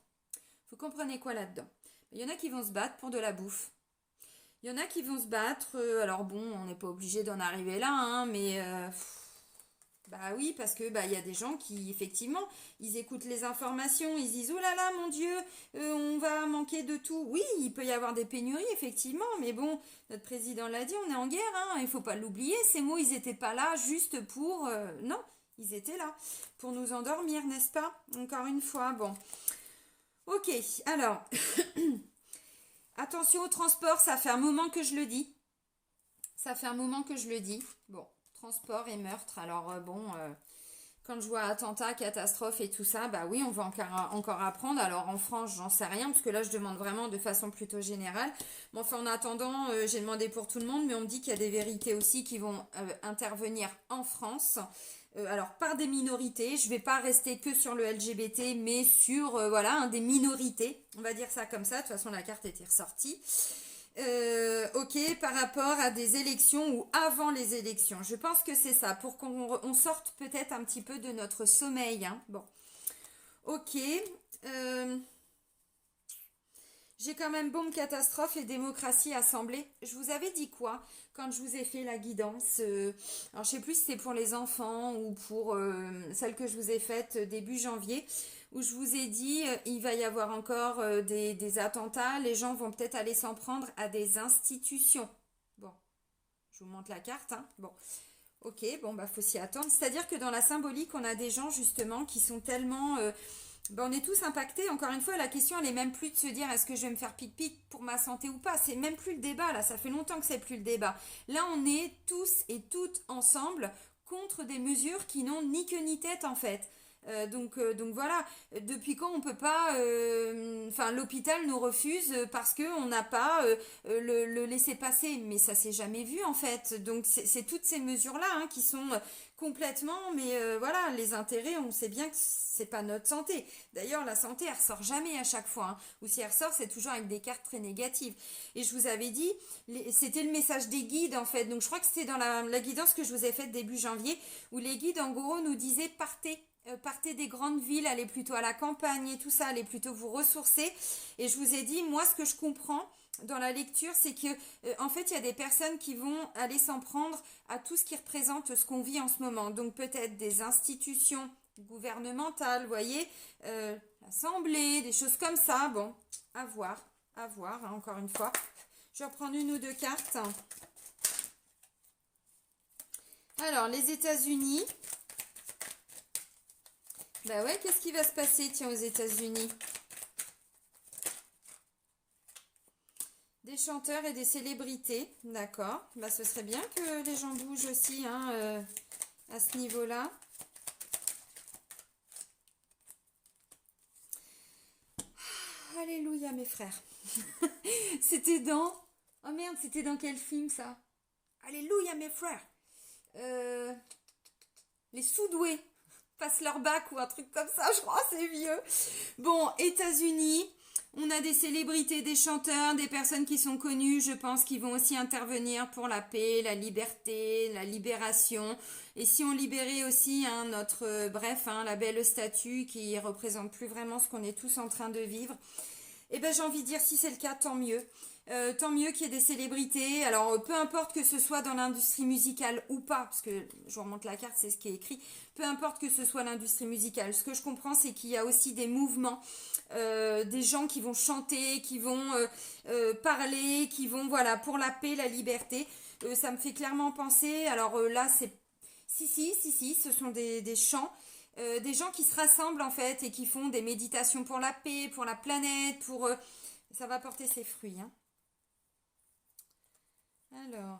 Vous comprenez quoi là-dedans? Il y en a qui vont se battre pour de la bouffe. Il y en a qui vont se battre. Alors bon, on n'est pas obligé d'en arriver là, hein, mais bah oui, parce que bah il y a des gens qui effectivement, ils écoutent les informations, ils se disent oh là là mon Dieu, on va manquer de tout. Oui, il peut y avoir des pénuries effectivement, mais bon, notre président l'a dit, on est en guerre, hein, il faut pas l'oublier. Ces mots, ils étaient pas là juste pour non, ils étaient là pour nous endormir, n'est-ce pas? Encore une fois, bon. Ok, alors attention au transport, ça fait un moment que je le dis. Ça fait un moment que je le dis. Bon, transport et meurtre. Alors quand je vois attentat, catastrophe et tout ça, bah oui, on va encore apprendre. Alors en France, j'en sais rien, parce que là, je demande vraiment de façon plutôt générale. Mais enfin, en attendant, j'ai demandé pour tout le monde, mais on me dit qu'il y a des vérités aussi qui vont intervenir en France. Alors par des minorités, je vais pas rester que sur le LGBT, mais sur voilà, des minorités. On va dire ça comme ça. De toute façon, la carte était ressortie. Ok, par rapport à des élections ou avant les élections. Je pense que c'est ça, pour qu'on sorte peut-être un petit peu de notre sommeil, hein. Bon, ok. Euh, j'ai quand même bombe, catastrophe et démocratie assemblée. Je vous avais dit quoi quand je vous ai fait la guidance alors je sais plus si c'est pour les enfants ou pour celle que je vous ai faite début janvier, où je vous ai dit il va y avoir encore des attentats, les gens vont peut-être aller s'en prendre à des institutions. Bon, je vous montre la carte, hein. Bon, ok, bon bah faut s'y attendre. C'est-à-dire que dans la symbolique, on a des gens justement qui sont tellement ben, on est tous impactés. Encore une fois, la question, elle est même plus de se dire est-ce que je vais me faire pic-pic pour ma santé ou pas. C'est même plus le débat, là. Ça fait longtemps que c'est plus le débat. Là, on est tous et toutes ensemble contre des mesures qui n'ont ni queue ni tête, en fait. Donc voilà, depuis quand on peut pas, enfin l'hôpital nous refuse parce que on n'a pas le laisser passer, mais ça s'est jamais vu en fait. Donc c'est toutes ces mesures là hein, qui sont complètement, mais voilà, les intérêts, on sait bien que c'est pas notre santé. D'ailleurs, la santé, elle ressort jamais à chaque fois, hein. Ou si elle ressort, c'est toujours avec des cartes très négatives. Et je vous avais dit, c'était le message des guides en fait. Donc je crois que c'était dans la guidance que je vous ai faite début janvier, où les guides en gros nous disaient partez des grandes villes, allez plutôt à la campagne et tout ça, allez plutôt vous ressourcer. Et je vous ai dit, moi, ce que je comprends dans la lecture, c'est que en fait, il y a des personnes qui vont aller s'en prendre à tout ce qui représente ce qu'on vit en ce moment. Donc peut-être des institutions gouvernementales, vous voyez, l'Assemblée, des choses comme ça. Bon, à voir, hein, encore une fois. Je vais reprendre une ou deux cartes. Alors, les États-Unis. Bah ouais, qu'est-ce qui va se passer, tiens, aux États-Unis? Des chanteurs et des célébrités, d'accord. Bah ce serait bien que les gens bougent aussi, hein, à ce niveau-là. Alléluia, mes frères. C'était dans... Oh merde, c'était dans quel film, ça? Alléluia, mes frères. Les Sous-doués passent leur bac ou un truc comme ça, je crois, c'est vieux. Bon, États-Unis, on a des célébrités, des chanteurs, des personnes qui sont connues, je pense, qui vont aussi intervenir pour la paix, la liberté, la libération. Et si on libérait aussi hein, notre, bref, hein, la belle statue qui représente plus vraiment ce qu'on est tous en train de vivre, eh ben j'ai envie de dire si c'est le cas, tant mieux. Tant mieux qu'il y ait des célébrités. Alors, peu importe que ce soit dans l'industrie musicale ou pas, parce que je vous remonte la carte, c'est ce qui est écrit. Peu importe que ce soit l'industrie musicale. Ce que je comprends, c'est qu'il y a aussi des mouvements, des gens qui vont chanter, qui vont parler, qui vont, voilà, pour la paix, la liberté. Ça me fait clairement penser. Alors là, c'est... Si, ce sont des chants. Des gens qui se rassemblent en fait et qui font des méditations pour la paix, pour la planète, pour... ça va porter ses fruits, hein. Alors,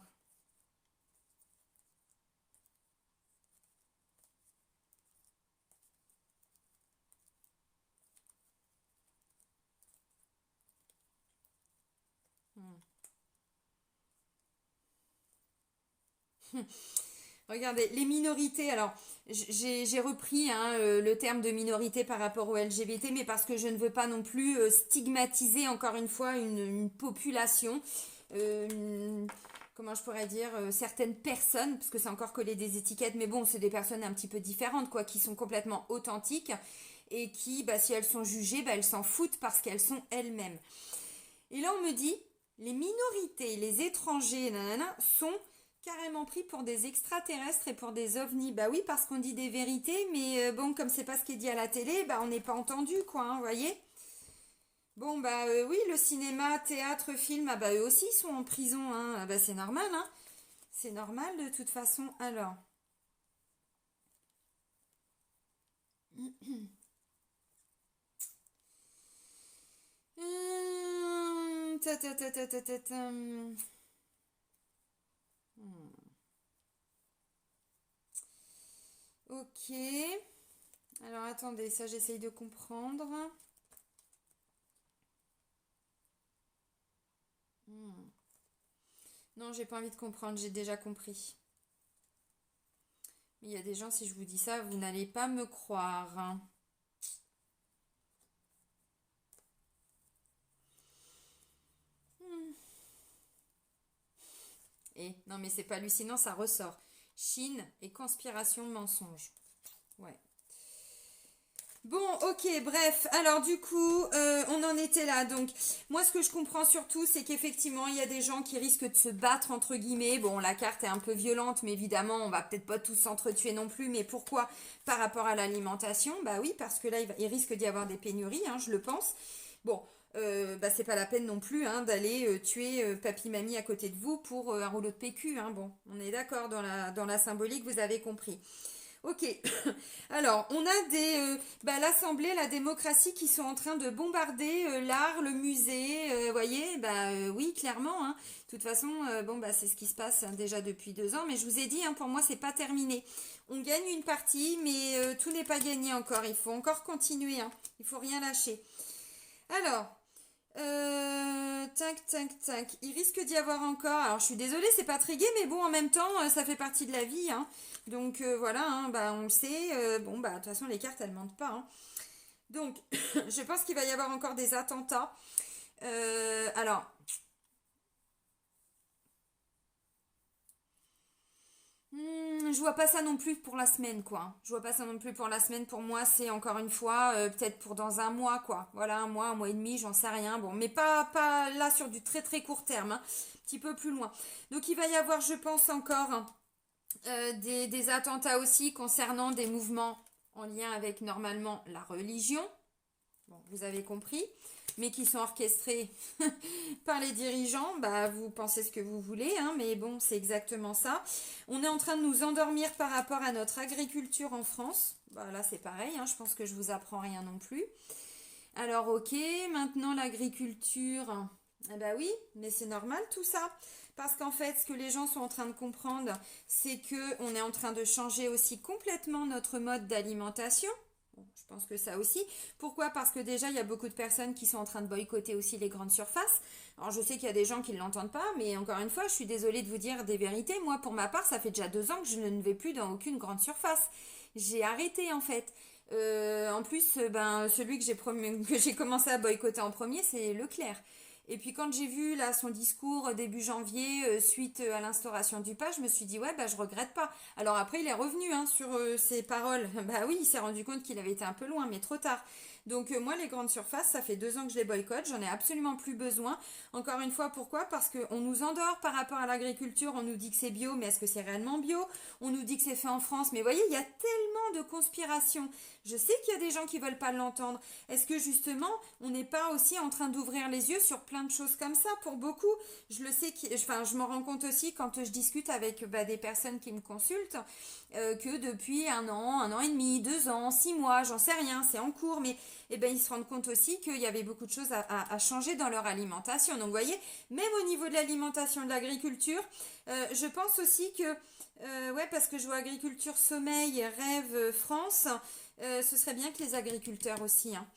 regardez, les minorités, alors j'ai repris hein, le terme de minorité par rapport au LGBT, mais parce que je ne veux pas non plus stigmatiser encore une fois une population, comment je pourrais dire, certaines personnes, parce que c'est encore collé des étiquettes, mais bon, c'est des personnes un petit peu différentes, quoi, qui sont complètement authentiques. et qui, bah, si elles sont jugées, bah, elles s'en foutent parce qu'elles sont elles-mêmes. Et là, on me dit, les minorités, les étrangers, nanana, sont carrément pris pour des extraterrestres et pour des ovnis. Bah oui, parce qu'on dit des vérités, mais bon, comme c'est pas ce qui est dit à la télé, bah on n'est pas entendu, quoi, hein, vous voyez. Bon, bah oui, le cinéma, théâtre, film, ah bah eux aussi ils sont en prison, hein. Ah bah c'est normal, hein. C'est normal de toute façon. Alors. Ta, ta, ta, ta, ta, ta, ta. Ok. Alors attendez, ça j'essaye de comprendre. Non, j'ai pas envie de comprendre, j'ai déjà compris. Mais il y a des gens, si je vous dis ça, vous n'allez pas me croire, hein. Et non, mais c'est pas hallucinant, ça ressort. Chine et conspiration mensonge. Ouais. Bon, ok, bref. Alors du coup, on en était là. Donc, moi, ce que je comprends surtout, c'est qu'effectivement, il y a des gens qui risquent de se battre entre guillemets. Bon, la carte est un peu violente, mais évidemment, on va peut-être pas tous s'entretuer non plus. Mais pourquoi? Par rapport à l'alimentation, bah oui, parce que là, il risque d'y avoir des pénuries, hein, je le pense. Bon, bah c'est pas la peine non plus hein, d'aller tuer papy mamie à côté de vous pour un rouleau de PQ. Hein. Bon, on est d'accord dans la symbolique, vous avez compris. Ok, alors on a l'Assemblée, la démocratie qui sont en train de bombarder l'art, le musée, voyez, oui, clairement. Hein. De toute façon, c'est ce qui se passe hein, déjà depuis 2 ans, mais je vous ai dit, hein, pour moi, c'est pas terminé. On gagne une partie, mais tout n'est pas gagné encore. Il faut encore continuer, hein. Il faut rien lâcher. Alors, tac, tac, tac. Il risque d'y avoir encore. Alors, je suis désolée, c'est pas très gai, mais bon, en même temps, ça fait partie de la vie. Hein. Donc, voilà, hein, on le sait. De toute façon, les cartes, elles mentent pas. Hein. Donc, je pense qu'il va y avoir encore des attentats. Alors, je vois pas ça non plus pour la semaine, quoi. Je vois pas ça non plus pour la semaine. Pour moi, c'est encore une fois, peut-être pour dans un mois, quoi. Voilà, un mois et demi, j'en sais rien. Bon, mais pas là sur du très très court terme, hein. Un petit peu plus loin. Donc, il va y avoir, je pense, encore hein, des attentats aussi concernant des mouvements en lien avec normalement la religion. Bon, vous avez compris, mais qui sont orchestrés par les dirigeants, bah vous pensez ce que vous voulez, hein, mais bon, c'est exactement ça. On est en train de nous endormir par rapport à notre agriculture en France. Bah là, c'est pareil, hein, je pense que je vous apprends rien non plus. Alors, ok, maintenant l'agriculture. Eh bah oui, mais c'est normal tout ça. Parce qu'en fait, ce que les gens sont en train de comprendre, c'est que on est en train de changer aussi complètement notre mode d'alimentation. Bon, je pense que ça aussi. Pourquoi? Parce que déjà, il y a beaucoup de personnes qui sont en train de boycotter aussi les grandes surfaces. Alors, je sais qu'il y a des gens qui ne l'entendent pas, mais encore une fois, je suis désolée de vous dire des vérités. Moi, pour ma part, ça fait déjà 2 ans que je ne vais plus dans aucune grande surface. J'ai arrêté, en fait. En plus, celui que que j'ai commencé à boycotter en premier, c'est Leclerc. Et puis quand j'ai vu là son discours début janvier suite à l'instauration du pass, je me suis dit ouais je regrette pas. Alors après il est revenu hein, sur ses paroles. Bah oui, il s'est rendu compte qu'il avait été un peu loin, mais trop tard. Donc moi les grandes surfaces, ça fait 2 ans que je les boycotte, j'en ai absolument plus besoin. Encore une fois, pourquoi? Parce qu'on nous endort par rapport à l'agriculture, on nous dit que c'est bio, mais est-ce que c'est réellement bio? On nous dit que c'est fait en France, mais vous voyez, il y a tellement de conspirations. Je sais qu'il y a des gens qui veulent pas l'entendre. Est-ce que justement, on n'est pas aussi en train d'ouvrir les yeux sur plein de choses comme ça pour beaucoup? Je le sais, je m'en rends compte aussi quand je discute avec des personnes qui me consultent, que depuis un an et demi, 2 ans, 6 mois, j'en sais rien, c'est en cours, mais ils se rendent compte aussi qu'il y avait beaucoup de choses à changer dans leur alimentation. Donc vous voyez, même au niveau de l'alimentation, de l'agriculture, je pense aussi que, parce que je vois agriculture, sommeil, rêve, France, ce serait bien que les agriculteurs aussi hein,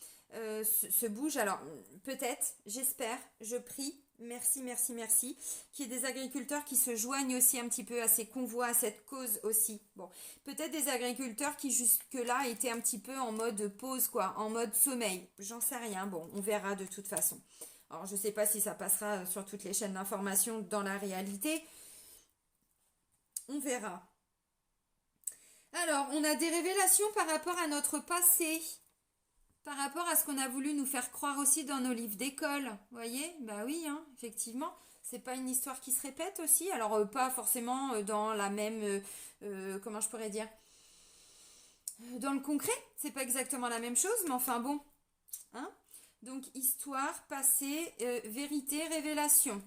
se bougent. Alors peut-être, j'espère, je prie, merci, merci, merci, qu'il y ait des agriculteurs qui se joignent aussi un petit peu à ces convois, à cette cause aussi. Bon, peut-être des agriculteurs qui jusque-là étaient un petit peu en mode pause, quoi, en mode sommeil. J'en sais rien, bon, on verra de toute façon. Alors je ne sais pas si ça passera sur toutes les chaînes d'information dans la réalité. On verra. Alors, on a des révélations par rapport à notre passé. Par rapport à ce qu'on a voulu nous faire croire aussi dans nos livres d'école, vous voyez? Bah oui, hein, effectivement. C'est pas une histoire qui se répète aussi. Alors, pas forcément dans la même. Comment je pourrais dire? Dans le concret, c'est pas exactement la même chose, mais enfin bon. Hein? Donc, histoire, passé, vérité, révélation.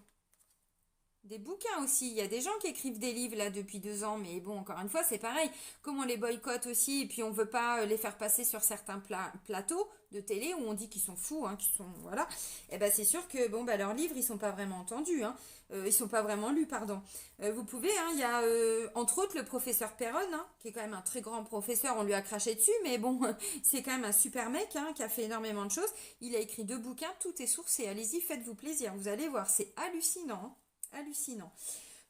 Des bouquins aussi. Il y a des gens qui écrivent des livres là depuis 2 ans, mais bon, encore une fois, c'est pareil. Comme on les boycotte aussi, et puis on veut pas les faire passer sur certains plateaux de télé où on dit qu'ils sont fous, hein, qu'ils sont voilà. Et ben c'est sûr que bon bah leurs livres ils sont pas vraiment entendus, hein. Ils sont pas vraiment lus, pardon. Vous pouvez, hein, il y a entre autres le professeur Perron, hein, qui est quand même un très grand professeur. On lui a craché dessus, mais bon, c'est quand même un super mec, hein, qui a fait énormément de choses. Il a écrit 2 bouquins, tout est sourcé. Allez-y, faites-vous plaisir. Vous allez voir, c'est hallucinant. Hein. Hallucinant.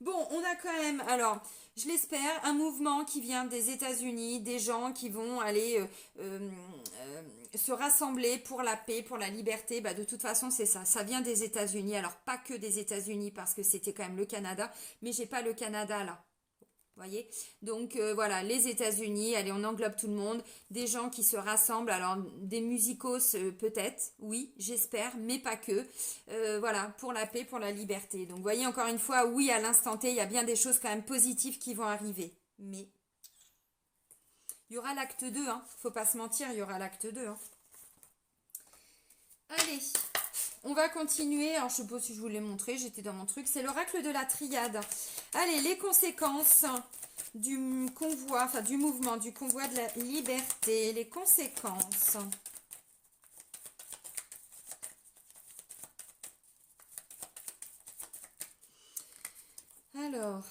Bon, on a quand même, alors, je l'espère, un mouvement qui vient des États-Unis, des gens qui vont aller se rassembler pour la paix, pour la liberté. Bah, de toute façon, c'est ça. Ça vient des États-Unis. Alors, pas que des États-Unis, parce que c'était quand même le Canada, mais j'ai pas le Canada là. Voyez, donc voilà, les États-Unis, allez, on englobe tout le monde, des gens qui se rassemblent, alors des musicos peut-être, oui, j'espère, mais pas que, voilà, pour la paix, pour la liberté. Donc vous voyez, encore une fois, oui, à l'instant T, il y a bien des choses quand même positives qui vont arriver, mais il y aura l'acte 2, hein, faut pas se mentir, il y aura l'acte 2, hein. Allez, on va continuer. Alors, je sais pas si je vous l'ai montré, j'étais dans mon truc. C'est l'oracle de la triade. Allez, les conséquences du convoi, enfin du mouvement, du convoi de la liberté. Les conséquences. Alors.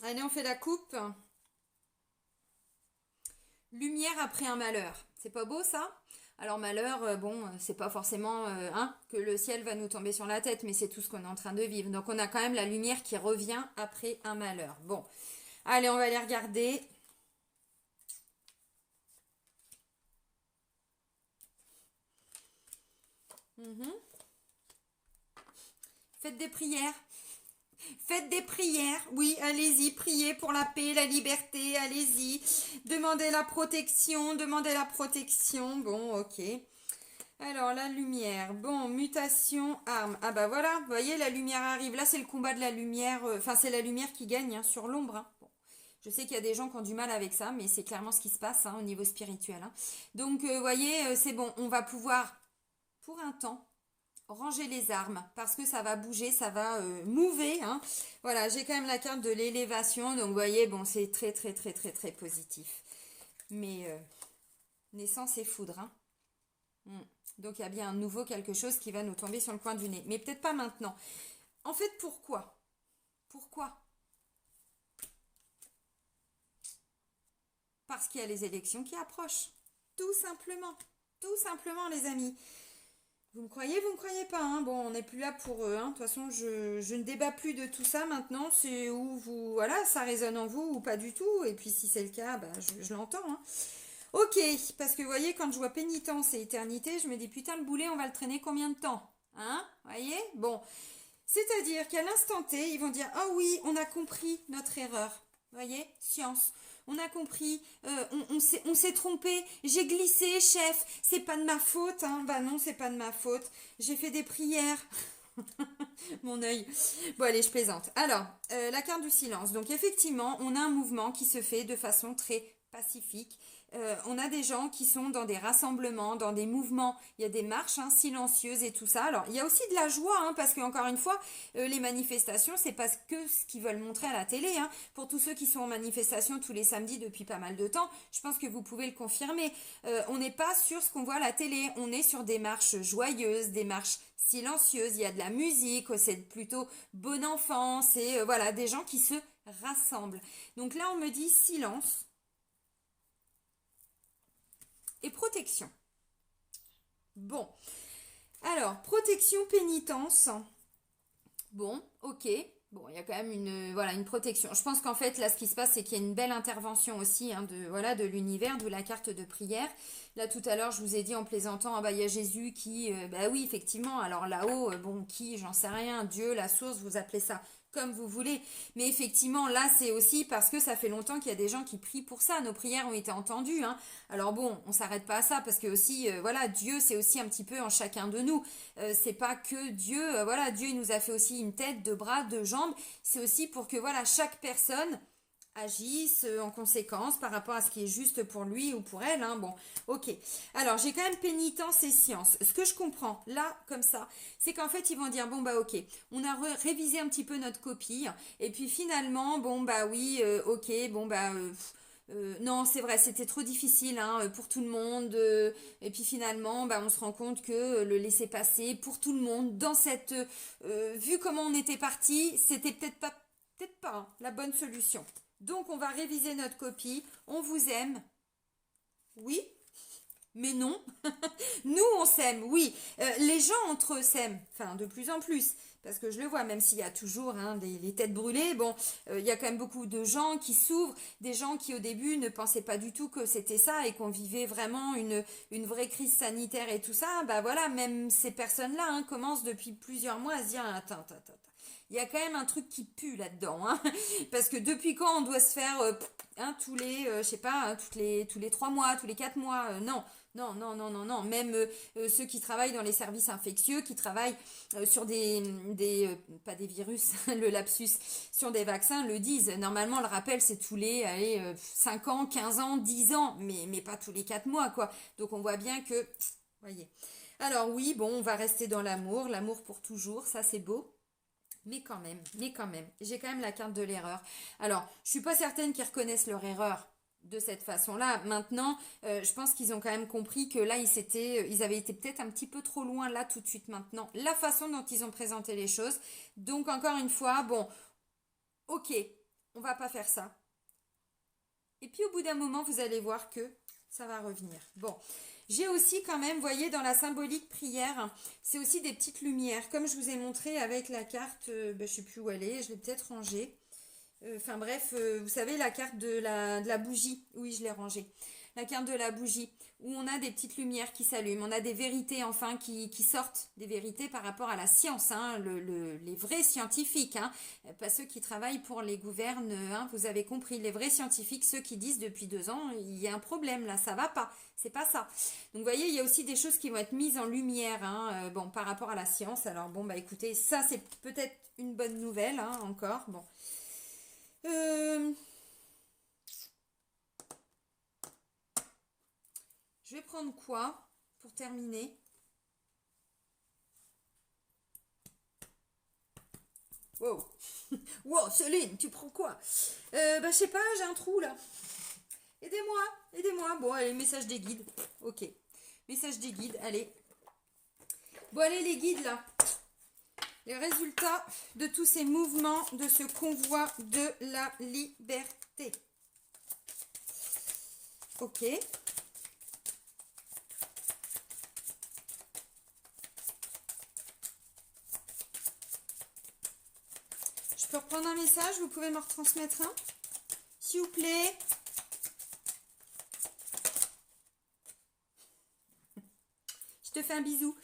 Allez, on fait la coupe. Lumière après un malheur. C'est pas beau ça? Alors malheur, bon, c'est pas forcément hein, que le ciel va nous tomber sur la tête, mais c'est tout ce qu'on est en train de vivre. Donc on a quand même la lumière qui revient après un malheur. Bon, allez, on va aller regarder. Faites des prières. Faites des prières, oui, allez-y, priez pour la paix, la liberté, allez-y. Demandez la protection, demandez la protection. Bon, ok. Alors, la lumière. Bon, mutation, arme. Ah bah voilà, vous voyez, la lumière arrive. Là, c'est le combat de la lumière. Enfin, c'est la lumière qui gagne hein, sur l'ombre. Hein. Bon. Je sais qu'il y a des gens qui ont du mal avec ça, mais c'est clairement ce qui se passe hein, au niveau spirituel. Hein. Donc, vous voyez, c'est bon, on va pouvoir, pour un temps, ranger les armes parce que ça va bouger, ça va mouver. Hein. Voilà, j'ai quand même la carte de l'élévation, donc vous voyez, bon, c'est très très très très très positif. Mais naissance et foudre. Hein. Donc il y a bien un nouveau quelque chose qui va nous tomber sur le coin du nez. Mais peut-être pas maintenant. En fait, pourquoi? Pourquoi? Parce qu'il y a les élections qui approchent. Tout simplement. Tout simplement, les amis. Vous me croyez, vous me croyez pas, hein. Bon, on n'est plus là pour eux, hein. De toute façon, je ne débat plus de tout ça maintenant. C'est où vous, voilà, ça résonne en vous ou pas du tout. Et puis si c'est le cas, bah, je l'entends, hein. Ok, parce que vous voyez, quand je vois pénitence et éternité, je me dis putain, le boulet, on va le traîner combien de temps? Hein? Voyez? Bon. C'est-à-dire qu'à l'instant T, ils vont dire ah oui, on a compris notre erreur. Voyez? Science. On a compris, on s'est trompé, j'ai glissé, chef, c'est pas de ma faute, hein. Bah non, c'est pas de ma faute, j'ai fait des prières. Mon œil. Bon, allez, je plaisante. Alors, la carte du silence. Donc, effectivement, on a un mouvement qui se fait de façon très pacifique. On a des gens qui sont dans des rassemblements, dans des mouvements, il y a des marches hein, silencieuses et tout ça. Alors, il y a aussi de la joie, hein, parce qu'encore une fois, les manifestations, c'est pas que ce qu'ils veulent montrer à la télé. Hein. Pour tous ceux qui sont en manifestation tous les samedis depuis pas mal de temps, je pense que vous pouvez le confirmer. On n'est pas sur ce qu'on voit à la télé, on est sur des marches joyeuses, des marches silencieuses, il y a de la musique, c'est plutôt bon enfant, c'est voilà, des gens qui se rassemblent. Donc là, on me dit silence. Et protection. Bon. Alors, protection, pénitence. Bon, ok. Bon, il y a quand même une protection. Je pense qu'en fait, là, ce qui se passe, c'est qu'il y a une belle intervention aussi de l'univers, d'où la carte de prière. Là, tout à l'heure, je vous ai dit en plaisantant, ah bah, il y a Jésus qui, bah oui, effectivement, alors là-haut, bon, qui, j'en sais rien, Dieu, la source, vous appelez ça comme vous voulez. Mais effectivement, là, c'est aussi parce que ça fait longtemps qu'il y a des gens qui prient pour ça. Nos prières ont été entendues, hein. Alors bon, on s'arrête pas à ça parce que aussi, voilà, Dieu, c'est aussi un petit peu en chacun de nous. C'est pas que Dieu, voilà, Dieu, il nous a fait aussi une tête, deux bras, deux jambes. C'est aussi pour que, voilà, chaque personne agissent en conséquence par rapport à ce qui est juste pour lui ou pour elle, hein. Bon, ok. Alors, j'ai quand même pénitence et science. Ce que je comprends, là, comme ça, c'est qu'en fait, ils vont dire, bon, bah, ok, on a révisé un petit peu notre copie, et puis finalement, bon, bah, oui, ok, bon, bah, non, c'est vrai, c'était trop difficile, hein, pour tout le monde. Et puis finalement, bah, on se rend compte que le laisser passer pour tout le monde, dans cette... vu comment on était parti, c'était peut-être pas, hein, la bonne solution. Donc, on va réviser notre copie. On vous aime. Oui, mais non. Nous, on s'aime, oui. Les gens entre eux s'aiment, enfin, de plus en plus. Parce que je le vois, même s'il y a toujours, hein, les têtes brûlées, bon, il y a quand même beaucoup de gens qui s'ouvrent, des gens qui au début ne pensaient pas du tout que c'était ça et qu'on vivait vraiment une vraie crise sanitaire et tout ça. Bah voilà, même ces personnes-là, hein, commencent depuis plusieurs mois à se dire, attends. Il y a quand même un truc qui pue là-dedans, hein. Parce que depuis quand on doit se faire, hein, tous les, je sais pas, hein, tous les 3 mois, tous les 4 mois, non. Non. Même ceux qui travaillent dans les services infectieux, qui travaillent sur pas des virus, le lapsus, sur des vaccins, le disent. Normalement, le rappel, c'est tous les, allez, 5 ans, 15 ans, 10 ans, mais pas tous les 4 mois, quoi. Donc, on voit bien que, voyez. Alors oui, bon, on va rester dans l'amour pour toujours, ça c'est beau. Mais quand même, j'ai quand même la carte de l'erreur. Alors, je suis pas certaine qu'ils reconnaissent leur erreur de cette façon-là. Maintenant, je pense qu'ils ont quand même compris que là, ils avaient été peut-être un petit peu trop loin là tout de suite maintenant. La façon dont ils ont présenté les choses. Donc, encore une fois, bon, ok, on va pas faire ça. Et puis, au bout d'un moment, vous allez voir que ça va revenir. Bon, j'ai aussi quand même, vous voyez, dans la symbolique prière, c'est aussi des petites lumières. Comme je vous ai montré avec la carte, je ne sais plus où elle est, je l'ai peut-être rangée. Enfin bref, vous savez, la carte de la bougie. Oui, je l'ai rangée. La carte de la bougie, où on a des petites lumières qui s'allument. On a des vérités, enfin, qui sortent. Des vérités par rapport à la science, hein, les vrais scientifiques, hein, pas ceux qui travaillent pour les gouvernes, hein, vous avez compris. Les vrais scientifiques, ceux qui disent depuis 2 ans, il y a un problème là, ça va pas. C'est pas ça. Donc, vous voyez, il y a aussi des choses qui vont être mises en lumière, hein, bon, par rapport à la science. Alors, bon, bah écoutez, ça, c'est peut-être une bonne nouvelle, hein, encore. Bon. Je vais prendre quoi pour terminer? Wow. Wow, Céline, tu prends quoi? Je sais pas, j'ai un trou là. Aidez-moi. Bon, allez, message des guides. Ok. Message des guides, allez. Bon, allez, les guides là. Les résultats de tous ces mouvements de ce convoi de la liberté. Ok. Je peux reprendre un message, vous pouvez me retransmettre un, s'il vous plaît. Je te fais un bisou.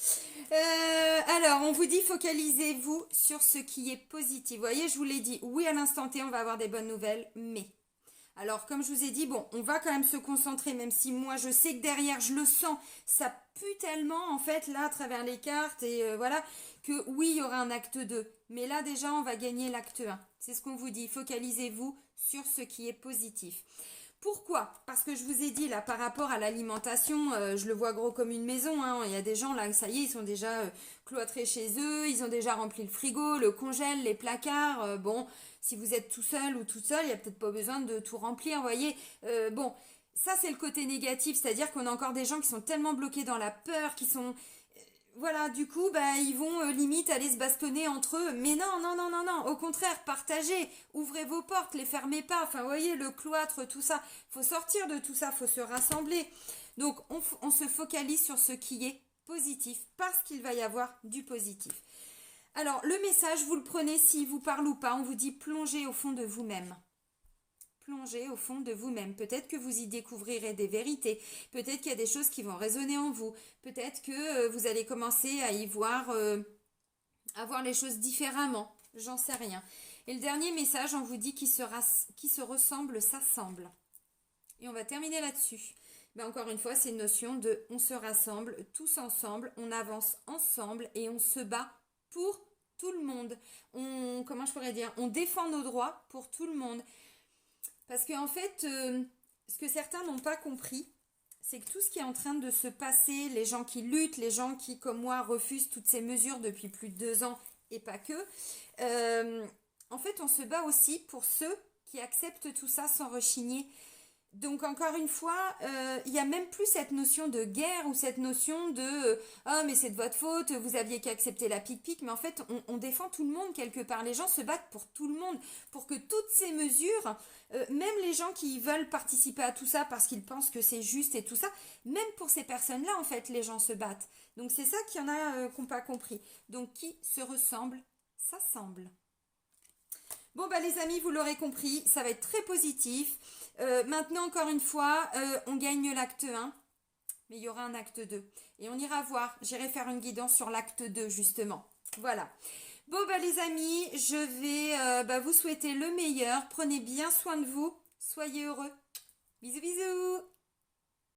Alors, on vous dit focalisez-vous sur ce qui est positif. Vous voyez, je vous l'ai dit, oui, à l'instant T, on va avoir des bonnes nouvelles, mais... Alors, comme je vous ai dit, bon, on va quand même se concentrer, même si moi, je sais que derrière, je le sens, ça pue tellement, en fait, là, à travers les cartes, et voilà, que oui, il y aura un acte 2. Mais là, déjà, on va gagner l'acte 1. C'est ce qu'on vous dit, focalisez-vous sur ce qui est positif. Pourquoi? Parce que je vous ai dit là par rapport à l'alimentation, je le vois gros comme une maison, hein. Il y a des gens là, ça y est, ils sont déjà cloîtrés chez eux, ils ont déjà rempli le frigo, le congèle, les placards. Bon, si vous êtes tout seul ou toute seule, il n'y a peut-être pas besoin de tout remplir, vous voyez. Bon, ça c'est le côté négatif, c'est-à-dire qu'on a encore des gens qui sont tellement bloqués dans la peur, qui sont voilà, du coup, bah, ils vont limite aller se bastonner entre eux. Mais non. Au contraire, partagez, ouvrez vos portes, les fermez pas. Enfin, vous voyez, le cloître, tout ça. Faut sortir de tout ça, faut se rassembler. Donc, on se focalise sur ce qui est positif, parce qu'il va y avoir du positif. Alors, le message, vous le prenez s'il vous parle ou pas. On vous dit plongez au fond de vous-même. plonger au fond de vous-même. Peut-être que vous y découvrirez des vérités. Peut-être qu'il y a des choses qui vont résonner en vous. Peut-être que vous allez commencer à y voir, à voir les choses différemment. J'en sais rien. Et le dernier message, on vous dit qui se ressemble, s'assemble. Et on va terminer là-dessus. Ben encore une fois, c'est une notion de on se rassemble tous ensemble, on avance ensemble et on se bat pour tout le monde. Comment je pourrais dire, on défend nos droits pour tout le monde. Parce qu'en fait, ce que certains n'ont pas compris, c'est que tout ce qui est en train de se passer, les gens qui luttent, les gens qui, comme moi, refusent toutes ces mesures depuis plus de 2 ans et pas que, en fait, on se bat aussi pour ceux qui acceptent tout ça sans rechigner. Donc encore une fois, il n'y a même plus cette notion de guerre ou cette notion de ah mais c'est de votre faute, vous aviez qu'à accepter la pique-pique, mais en fait on défend tout le monde quelque part. Les gens se battent pour tout le monde, pour que toutes ces mesures, même les gens qui veulent participer à tout ça parce qu'ils pensent que c'est juste et tout ça, même pour ces personnes-là en fait les gens se battent. Donc c'est ça qu'il y en a qui n'ont pas compris. Donc qui se ressemble, s'assemble. Bon bah les amis, vous l'aurez compris, ça va être très positif. Maintenant encore une fois, on gagne l'acte 1, mais il y aura un acte 2. Et on ira voir, j'irai faire une guidance sur l'acte 2 justement. Voilà. Bon bah les amis, je vais vous souhaiter le meilleur. Prenez bien soin de vous, soyez heureux. Bisous bisous.